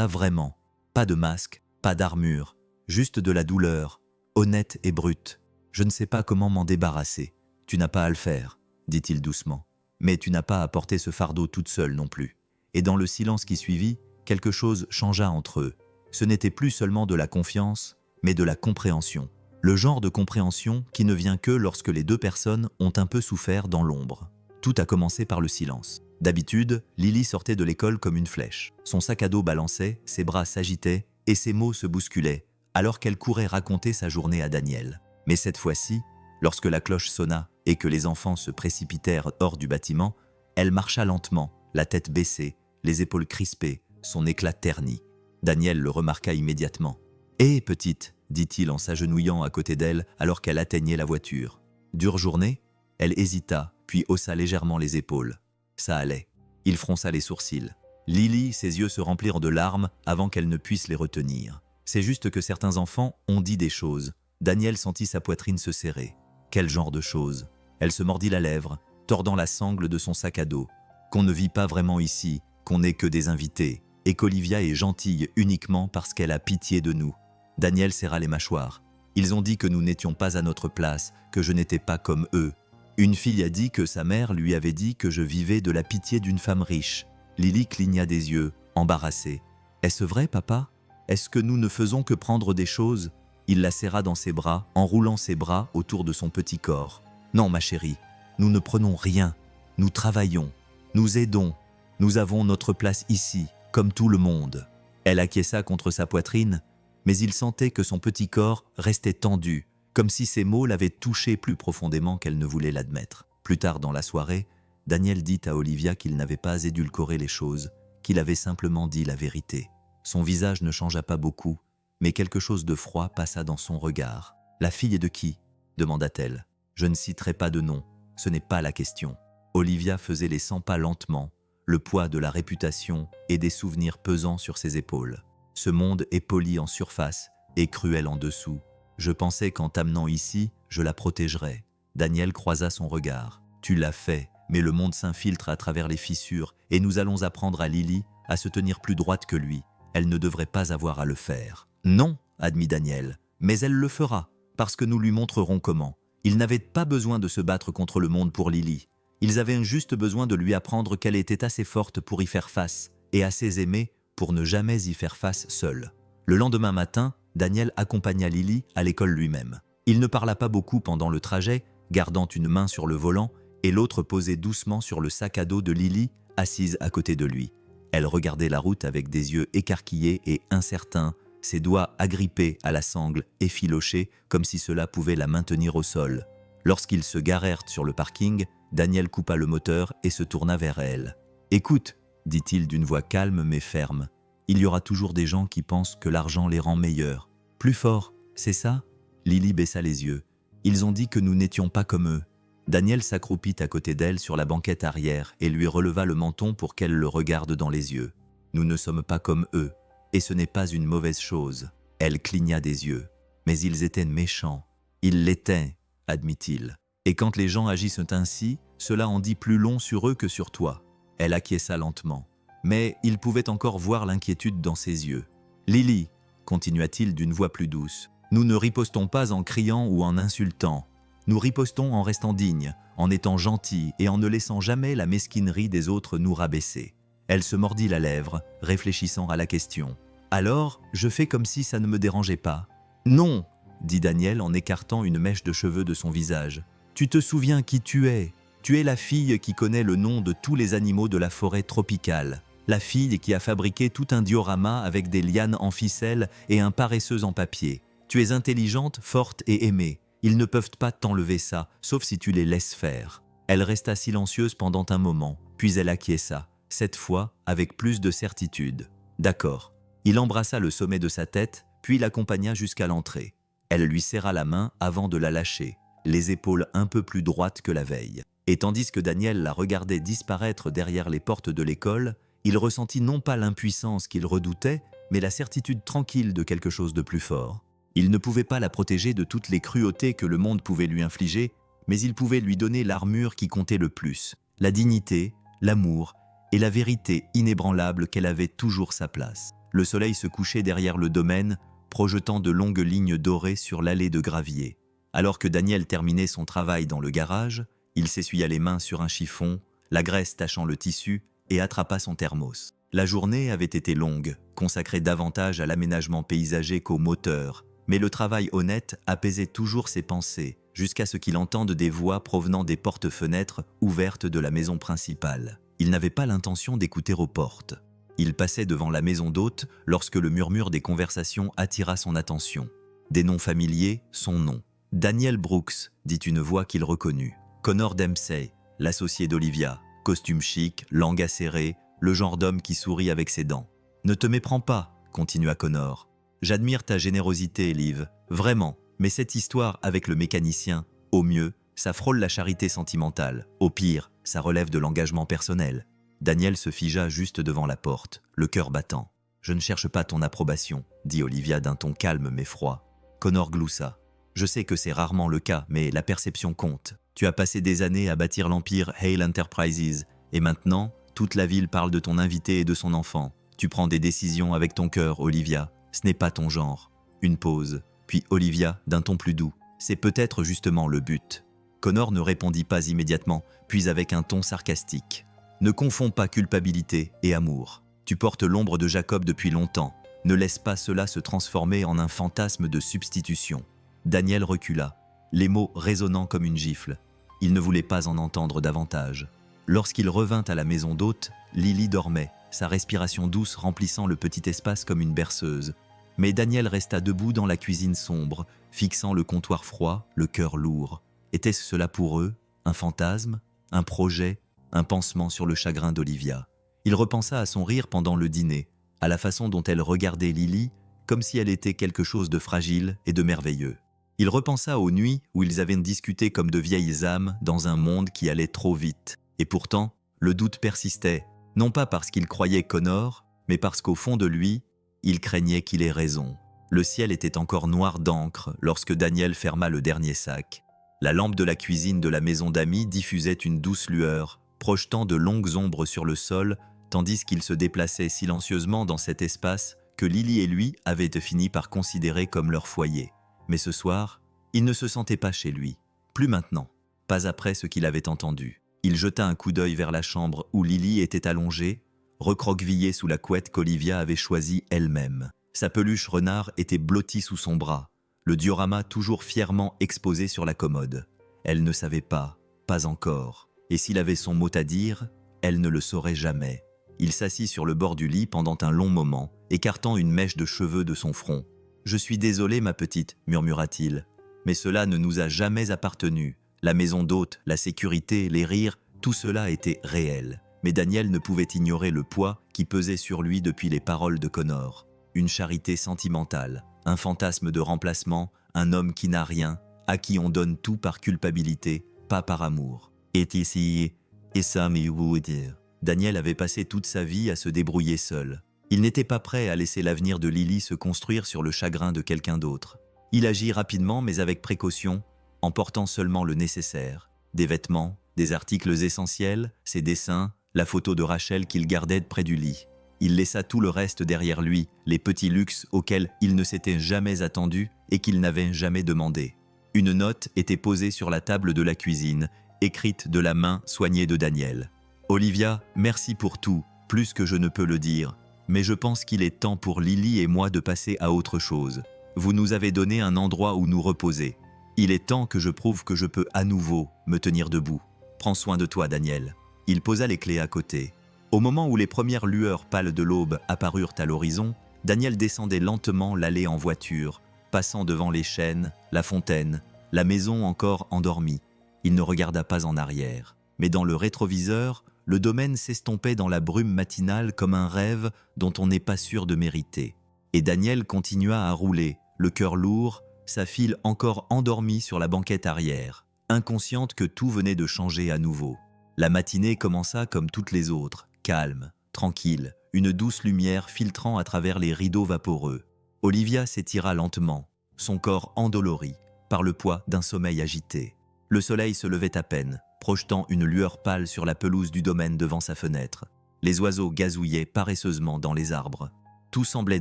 vraiment. Pas de masque, pas d'armure, juste de la douleur, honnête et brute. « Je ne sais pas comment m'en débarrasser. Tu n'as pas à le faire, » dit-il doucement. « Mais tu n'as pas à porter ce fardeau toute seule non plus. » Et dans le silence qui suivit, quelque chose changea entre eux. Ce n'était plus seulement de la confiance, mais de la compréhension. Le genre de compréhension qui ne vient que lorsque les 2 personnes ont un peu souffert dans l'ombre. Tout a commencé par le silence. D'habitude, Lily sortait de l'école comme une flèche. Son sac à dos balançait, ses bras s'agitaient et ses mots se bousculaient, alors qu'elle courait raconter sa journée à Daniel. Mais cette fois-ci, lorsque la cloche sonna et que les enfants se précipitèrent hors du bâtiment, elle marcha lentement, la tête baissée, les épaules crispées, son éclat terni. Daniel le remarqua immédiatement. « Hé, petite !» dit-il en s'agenouillant à côté d'elle alors qu'elle atteignait la voiture. « Dure journée ?» Elle hésita, puis haussa légèrement les épaules. Ça allait. Il fronça les sourcils. Lily, ses yeux se remplirent de larmes avant qu'elle ne puisse les retenir. C'est juste que certains enfants ont dit des choses. Daniel sentit sa poitrine se serrer. Quel genre de choses? Elle se mordit la lèvre, tordant la sangle de son sac à dos. Qu'on ne vit pas vraiment ici, qu'on n'est que des invités, et qu'Olivia est gentille uniquement parce qu'elle a pitié de nous. Daniel serra les mâchoires. Ils ont dit que nous n'étions pas à notre place, que je n'étais pas comme eux. Une fille a dit que sa mère lui avait dit que je vivais de la pitié d'une femme riche. Lily cligna des yeux, embarrassée. « Est-ce vrai, papa? Est-ce que nous ne faisons que prendre des choses ?» Il la serra dans ses bras, enroulant ses bras autour de son petit corps. « Non, ma chérie, nous ne prenons rien. Nous travaillons, nous aidons. Nous avons notre place ici, comme tout le monde. » Elle acquiesça contre sa poitrine, mais il sentait que son petit corps restait tendu, comme si ces mots l'avaient touchée plus profondément qu'elle ne voulait l'admettre. Plus tard dans la soirée, Daniel dit à Olivia qu'il n'avait pas édulcoré les choses, qu'il avait simplement dit la vérité. Son visage ne changea pas beaucoup, mais quelque chose de froid passa dans son regard. « La fille est de qui ?» demanda-t-elle. « Je ne citerai pas de nom, ce n'est pas la question. » Olivia faisait les 100 pas lentement, le poids de la réputation et des souvenirs pesant sur ses épaules. Ce monde est poli en surface et cruel en dessous. Je pensais qu'en t'amenant ici, je la protégerais. Daniel croisa son regard. Tu l'as fait, mais le monde s'infiltre à travers les fissures et nous allons apprendre à Lily à se tenir plus droite que lui. Elle ne devrait pas avoir à le faire. Non, admit Daniel, mais elle le fera, parce que nous lui montrerons comment. Ils n'avaient pas besoin de se battre contre le monde pour Lily. Ils avaient juste besoin de lui apprendre qu'elle était assez forte pour y faire face et assez aimée pour ne jamais y faire face seule. Le lendemain matin, Daniel accompagna Lily à l'école lui-même. Il ne parla pas beaucoup pendant le trajet, gardant une main sur le volant et l'autre posée doucement sur le sac à dos de Lily, assise à côté de lui. Elle regardait la route avec des yeux écarquillés et incertains, ses doigts agrippés à la sangle effilochés comme si cela pouvait la maintenir au sol. Lorsqu'ils se garèrent sur le parking, Daniel coupa le moteur et se tourna vers elle. « Écoute, dit-il d'une voix calme mais ferme, il y aura toujours des gens qui pensent que l'argent les rend meilleurs. Plus fort, c'est ça ?» Lily baissa les yeux. « Ils ont dit que nous n'étions pas comme eux. » Daniel s'accroupit à côté d'elle sur la banquette arrière et lui releva le menton pour qu'elle le regarde dans les yeux. « Nous ne sommes pas comme eux, et ce n'est pas une mauvaise chose. » Elle cligna des yeux. « Mais ils étaient méchants. »« Ils l'étaient, » admit-il. « Et quand les gens agissent ainsi, cela en dit plus long sur eux que sur toi. » Elle acquiesça lentement. Mais il pouvait encore voir l'inquiétude dans ses yeux. « Lily, » continua-t-il d'une voix plus douce, « nous ne ripostons pas en criant ou en insultant. Nous ripostons en restant dignes, en étant gentils et en ne laissant jamais la mesquinerie des autres nous rabaisser. » Elle se mordit la lèvre, réfléchissant à la question. « Alors, je fais comme si ça ne me dérangeait pas. »« Non !» dit Daniel en écartant une mèche de cheveux de son visage. « Tu te souviens qui tu es. Tu es la fille qui connaît le nom de tous les animaux de la forêt tropicale. La fille qui a fabriqué tout un diorama avec des lianes en ficelle et un paresseux en papier. Tu es intelligente, forte et aimée. Ils ne peuvent pas t'enlever ça, sauf si tu les laisses faire. » Elle resta silencieuse pendant un moment, puis elle acquiesça, cette fois avec plus de certitude. « D'accord. » Il embrassa le sommet de sa tête, puis l'accompagna jusqu'à l'entrée. Elle lui serra la main avant de la lâcher, les épaules un peu plus droites que la veille. Et tandis que Daniel la regardait disparaître derrière les portes de l'école, il ressentit non pas l'impuissance qu'il redoutait, mais la certitude tranquille de quelque chose de plus fort. Il ne pouvait pas la protéger de toutes les cruautés que le monde pouvait lui infliger, mais il pouvait lui donner l'armure qui comptait le plus, la dignité, l'amour et la vérité inébranlable qu'elle avait toujours sa place. Le soleil se couchait derrière le domaine, projetant de longues lignes dorées sur l'allée de gravier. Alors que Daniel terminait son travail dans le garage, il s'essuya les mains sur un chiffon, la graisse tachant le tissu, et attrapa son thermos. La journée avait été longue, consacrée davantage à l'aménagement paysager qu'au moteur, mais le travail honnête apaisait toujours ses pensées, jusqu'à ce qu'il entende des voix provenant des portes-fenêtres ouvertes de la maison principale. Il n'avait pas l'intention d'écouter aux portes. Il passait devant la maison d'hôte lorsque le murmure des conversations attira son attention. Des noms familiers, son nom. Daniel Brooks, dit une voix qu'il reconnut. Connor Dempsey, l'associé d'Olivia, costume chic, langue acérée, le genre d'homme qui sourit avec ses dents. Ne te méprends pas, continua Connor. J'admire ta générosité, Liv, vraiment, mais cette histoire avec le mécanicien, au mieux, ça frôle la charité sentimentale. Au pire, ça relève de l'engagement personnel. Daniel se figea juste devant la porte, le cœur battant. Je ne cherche pas ton approbation, dit Olivia d'un ton calme mais froid. Connor gloussa. Je sais que c'est rarement le cas, mais la perception compte. Tu as passé des années à bâtir l'empire Hale Enterprises, et maintenant, toute la ville parle de ton invité et de son enfant. Tu prends des décisions avec ton cœur, Olivia. Ce n'est pas ton genre. Une pause. Puis Olivia, d'un ton plus doux. C'est peut-être justement le but. Connor ne répondit pas immédiatement, puis avec un ton sarcastique. Ne confonds pas culpabilité et amour. Tu portes l'ombre de Jacob depuis longtemps. Ne laisse pas cela se transformer en un fantasme de substitution. Daniel recula, les mots résonnant comme une gifle. Il ne voulait pas en entendre davantage. Lorsqu'il revint à la maison d'hôte, Lily dormait, sa respiration douce remplissant le petit espace comme une berceuse. Mais Daniel resta debout dans la cuisine sombre, fixant le comptoir froid, le cœur lourd. Était-ce cela pour eux? Un fantasme? Un projet? Un pansement sur le chagrin d'Olivia? Il repensa à son rire pendant le dîner, à la façon dont elle regardait Lily, comme si elle était quelque chose de fragile et de merveilleux. Il repensa aux nuits où ils avaient discuté comme de vieilles âmes dans un monde qui allait trop vite. Et pourtant, le doute persistait, non pas parce qu'il croyait Connor, mais parce qu'au fond de lui, il craignait qu'il ait raison. Le ciel était encore noir d'encre lorsque Daniel ferma le dernier sac. La lampe de la cuisine de la maison d'amis diffusait une douce lueur, projetant de longues ombres sur le sol, tandis qu'il se déplaçait silencieusement dans cet espace que Lily et lui avaient fini par considérer comme leur foyer. Mais ce soir, il ne se sentait pas chez lui. Plus maintenant, pas après ce qu'il avait entendu. Il jeta un coup d'œil vers la chambre où Lily était allongée, recroquevillée sous la couette qu'Olivia avait choisie elle-même. Sa peluche renard était blottie sous son bras, le diorama toujours fièrement exposé sur la commode. Elle ne savait pas encore. Et s'il avait son mot à dire, elle ne le saurait jamais. Il s'assit sur le bord du lit pendant un long moment, écartant une mèche de cheveux de son front. « Je suis désolé, ma petite, murmura-t-il, mais cela ne nous a jamais appartenu. La maison d'hôte, la sécurité, les rires, tout cela était réel. » Mais Daniel ne pouvait ignorer le poids qui pesait sur lui depuis les paroles de Connor. Une charité sentimentale, un fantasme de remplacement, un homme qui n'a rien, à qui on donne tout par culpabilité, pas par amour. Et ici, et ça me veut dire. Daniel avait passé toute sa vie à se débrouiller seul. Il n'était pas prêt à laisser l'avenir de Lily se construire sur le chagrin de quelqu'un d'autre. Il agit rapidement mais avec précaution, en portant seulement le nécessaire. Des vêtements, des articles essentiels, ses dessins, la photo de Rachel qu'il gardait près du lit. Il laissa tout le reste derrière lui, les petits luxes auxquels il ne s'était jamais attendu et qu'il n'avait jamais demandé. Une note était posée sur la table de la cuisine, écrite de la main soignée de Daniel. « Olivia, merci pour tout, plus que je ne peux le dire. Mais je pense qu'il est temps pour Lily et moi de passer à autre chose. Vous nous avez donné un endroit où nous reposer. Il est temps que je prouve que je peux à nouveau me tenir debout. Prends soin de toi, Daniel. » Il posa les clés à côté. Au moment où les premières lueurs pâles de l'aube apparurent à l'horizon, Daniel descendait lentement l'allée en voiture, passant devant les chênes, la fontaine, la maison encore endormie. Il ne regarda pas en arrière. Mais dans le rétroviseur, le domaine s'estompait dans la brume matinale comme un rêve dont on n'est pas sûr de mériter. Et Daniel continua à rouler, le cœur lourd, sa fille encore endormie sur la banquette arrière, inconsciente que tout venait de changer à nouveau. La matinée commença comme toutes les autres, calme, tranquille, une douce lumière filtrant à travers les rideaux vaporeux. Olivia s'étira lentement, son corps endolori par le poids d'un sommeil agité. Le soleil se levait à peine, projetant une lueur pâle sur la pelouse du domaine devant sa fenêtre. Les oiseaux gazouillaient paresseusement dans les arbres. Tout semblait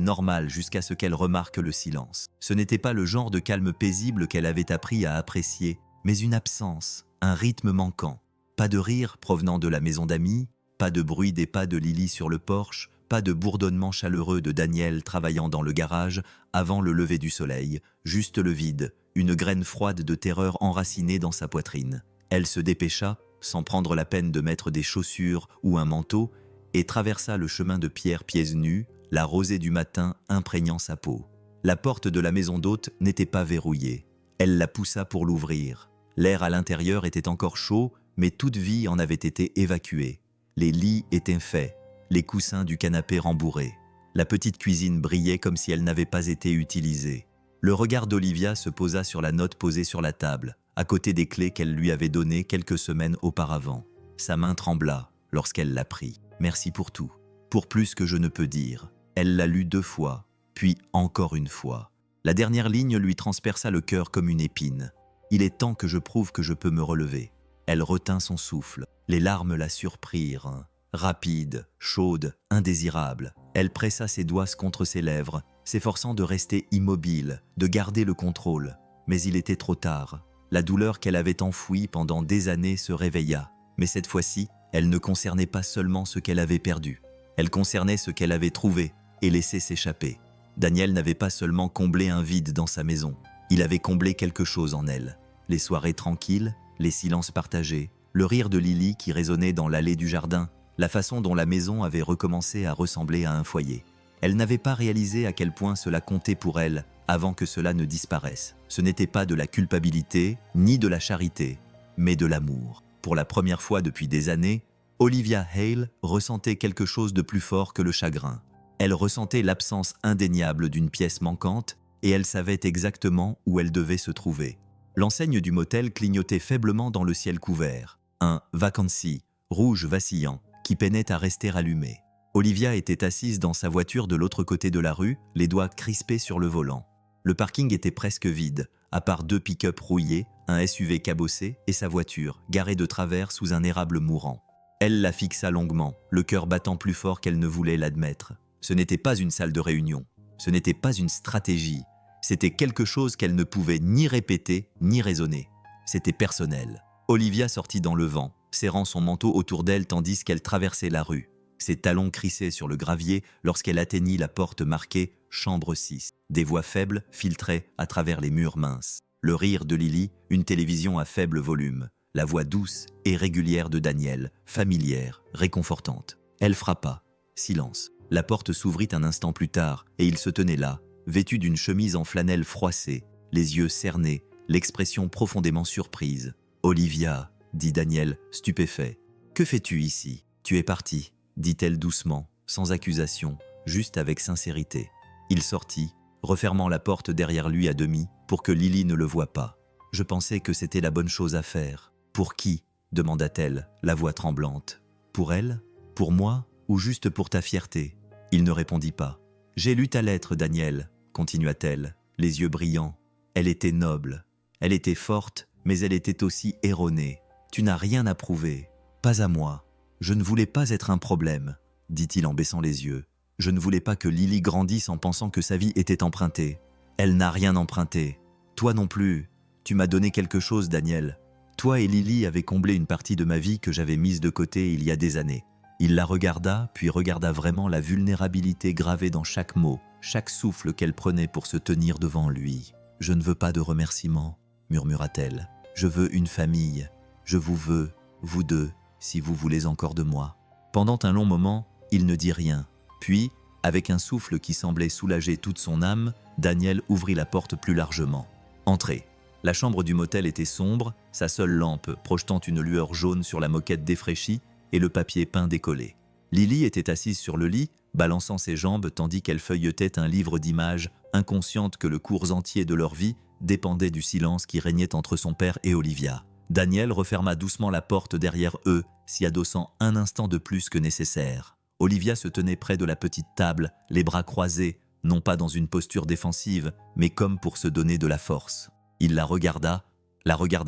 normal jusqu'à ce qu'elle remarque le silence. Ce n'était pas le genre de calme paisible qu'elle avait appris à apprécier, mais une absence, un rythme manquant. Pas de rire provenant de la maison d'amis, pas de bruit des pas de Lily sur le porche, pas de bourdonnement chaleureux de Daniel travaillant dans le garage avant le lever du soleil, juste le vide, une graine froide de terreur enracinée dans sa poitrine. Elle se dépêcha, sans prendre la peine de mettre des chaussures ou un manteau, et traversa le chemin de pierre pieds nus, la rosée du matin imprégnant sa peau. La porte de la maison d'hôte n'était pas verrouillée. Elle la poussa pour l'ouvrir. L'air à l'intérieur était encore chaud, mais toute vie en avait été évacuée. Les lits étaient faits, les coussins du canapé rembourrés. La petite cuisine brillait comme si elle n'avait pas été utilisée. Le regard d'Olivia se posa sur la note posée sur la table, à côté des clés qu'elle lui avait données quelques semaines auparavant. Sa main trembla lorsqu'elle la prit. « Merci pour tout, pour plus que je ne peux dire. » Elle la lut 2 fois, puis encore une fois. La dernière ligne lui transperça le cœur comme une épine. « Il est temps que je prouve que je peux me relever. » Elle retint son souffle. Les larmes la surprirent. Rapide, chaude, indésirable, elle pressa ses doigts contre ses lèvres, s'efforçant de rester immobile, de garder le contrôle. Mais il était trop tard. La douleur qu'elle avait enfouie pendant des années se réveilla. Mais cette fois-ci, elle ne concernait pas seulement ce qu'elle avait perdu. Elle concernait ce qu'elle avait trouvé et laissé s'échapper. Daniel n'avait pas seulement comblé un vide dans sa maison. Il avait comblé quelque chose en elle. Les soirées tranquilles, les silences partagés, le rire de Lily qui résonnait dans l'allée du jardin, la façon dont la maison avait recommencé à ressembler à un foyer. Elle n'avait pas réalisé à quel point cela comptait pour elle avant que cela ne disparaisse. Ce n'était pas de la culpabilité, ni de la charité, mais de l'amour. Pour la première fois depuis des années, Olivia Hale ressentait quelque chose de plus fort que le chagrin. Elle ressentait l'absence indéniable d'une pièce manquante et elle savait exactement où elle devait se trouver. L'enseigne du motel clignotait faiblement dans le ciel couvert. Un « vacancy » rouge vacillant qui peinait à rester allumé. Olivia était assise dans sa voiture de l'autre côté de la rue, les doigts crispés sur le volant. Le parking était presque vide, à part 2 pick-up rouillés, un SUV cabossé et sa voiture, garée de travers sous un érable mourant. Elle la fixa longuement, le cœur battant plus fort qu'elle ne voulait l'admettre. Ce n'était pas une salle de réunion, ce n'était pas une stratégie, c'était quelque chose qu'elle ne pouvait ni répéter ni raisonner. C'était personnel. Olivia sortit dans le vent, serrant son manteau autour d'elle tandis qu'elle traversait la rue. Ses talons crissaient sur le gravier lorsqu'elle atteignit la porte marquée « Chambre 6 ». Des voix faibles filtraient à travers les murs minces. Le rire de Lily, une télévision à faible volume. La voix douce et régulière de Daniel, familière, réconfortante. Elle frappa. Silence. La porte s'ouvrit un instant plus tard et il se tenait là, vêtu d'une chemise en flanelle froissée, les yeux cernés, l'expression profondément surprise. « Olivia », dit Daniel, stupéfait. « Que fais-tu ici ? Tu es partie », dit-elle doucement, sans accusation, juste avec sincérité. Il sortit, refermant la porte derrière lui à demi pour que Lily ne le voie pas. « Je pensais que c'était la bonne chose à faire. »« Pour qui ?» demanda-t-elle, la voix tremblante. « Pour elle ? Pour moi ? Ou juste pour ta fierté ?» Il ne répondit pas. « J'ai lu ta lettre, Daniel, » continua-t-elle, les yeux brillants. Elle était noble. Elle était forte, mais elle était aussi erronée. « Tu n'as rien à prouver. Pas à moi. Je ne voulais pas être un problème, » dit-il en baissant les yeux. « Je ne voulais pas que Lily grandisse en pensant que sa vie était empruntée. Elle n'a rien emprunté. Toi non plus. Tu m'as donné quelque chose, Daniel. Toi et Lily avez comblé une partie de ma vie que j'avais mise de côté il y a des années. » Il la regarda, puis regarda vraiment la vulnérabilité gravée dans chaque mot, chaque souffle qu'elle prenait pour se tenir devant lui. « Je ne veux pas de remerciements, » murmura-t-elle. « Je veux une famille. Je vous veux, vous deux, si vous voulez encore de moi. » Pendant un long moment, il ne dit rien. Puis, avec un souffle qui semblait soulager toute son âme, Daniel ouvrit la porte plus largement. « Entrez. » La chambre du motel était sombre, sa seule lampe projetant une lueur jaune sur la moquette défraîchie et le papier peint décollé. Lily était assise sur le lit, balançant ses jambes tandis qu'elle feuilletait un livre d'images, inconsciente que le cours entier de leur vie dépendait du silence qui régnait entre son père et Olivia. Daniel referma doucement la porte derrière eux, s'y adossant un instant de plus que nécessaire. Olivia se tenait près de la petite table, les bras croisés, non pas dans une posture défensive, mais comme pour se donner de la force. Il la regarda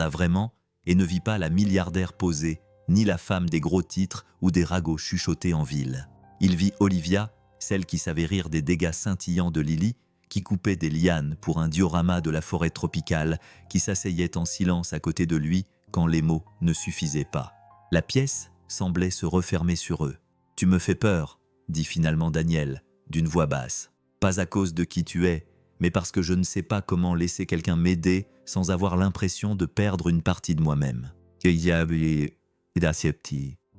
vraiment, et ne vit pas la milliardaire posée, ni la femme des gros titres ou des ragots chuchotés en ville. Il vit Olivia, celle qui savait rire des dégâts scintillants de Lily, qui coupait des lianes pour un diorama de la forêt tropicale, qui s'asseyait en silence à côté de lui quand les mots ne suffisaient pas. La pièce semblait se refermer sur eux. « Tu me fais peur », dit finalement Daniel, d'une voix basse. « Pas à cause de qui tu es, mais parce que je ne sais pas comment laisser quelqu'un m'aider sans avoir l'impression de perdre une partie de moi-même. »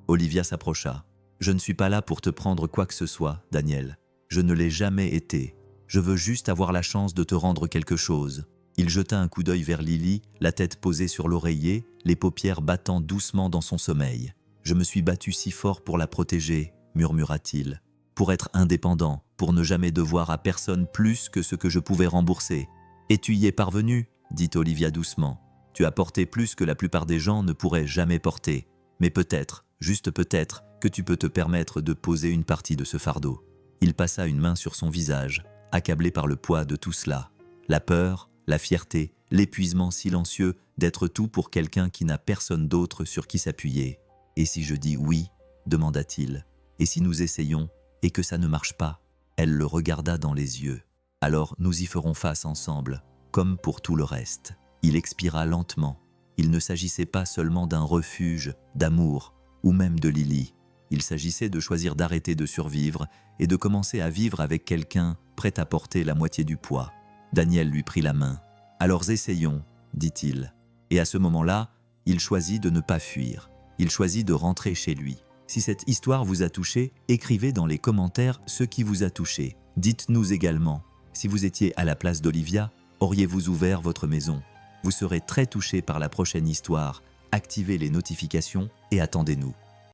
Olivia s'approcha. « Je ne suis pas là pour te prendre quoi que ce soit, Daniel. Je ne l'ai jamais été. Je veux juste avoir la chance de te rendre quelque chose. » Il jeta un coup d'œil vers Lily, la tête posée sur l'oreiller, les paupières battant doucement dans son sommeil. « Je me suis battu si fort pour la protéger, » murmura-t-il. « Pour être indépendant, pour ne jamais devoir à personne plus que ce que je pouvais rembourser. Et tu y es parvenu, dit Olivia doucement. Tu as porté plus que la plupart des gens ne pourraient jamais porter. Mais peut-être, juste peut-être, que tu peux te permettre de poser une partie de ce fardeau. Il passa une main sur son visage, accablé par le poids de tout cela. La peur, la fierté, l'épuisement silencieux d'être tout pour quelqu'un qui n'a personne d'autre sur qui s'appuyer. « Et si je dis oui ?» demanda-t-il. « Et si nous essayons et que ça ne marche pas ?» Elle le regarda dans les yeux. « Alors nous y ferons face ensemble, comme pour tout le reste. » Il expira lentement. Il ne s'agissait pas seulement d'un refuge, d'amour, ou même de Lily. Il s'agissait de choisir d'arrêter de survivre et de commencer à vivre avec quelqu'un prêt à porter la moitié du poids. Daniel lui prit la main. « Alors essayons, » dit-il. Et à ce moment-là, il choisit de ne pas fuir. Il choisit de rentrer chez lui. Si cette histoire vous a touché, écrivez dans les commentaires ce qui vous a touché. Dites-nous également, si vous étiez à la place d'Olivia, auriez-vous ouvert votre maison? Vous serez très touché par la prochaine histoire. Activez les notifications et attendez-nous.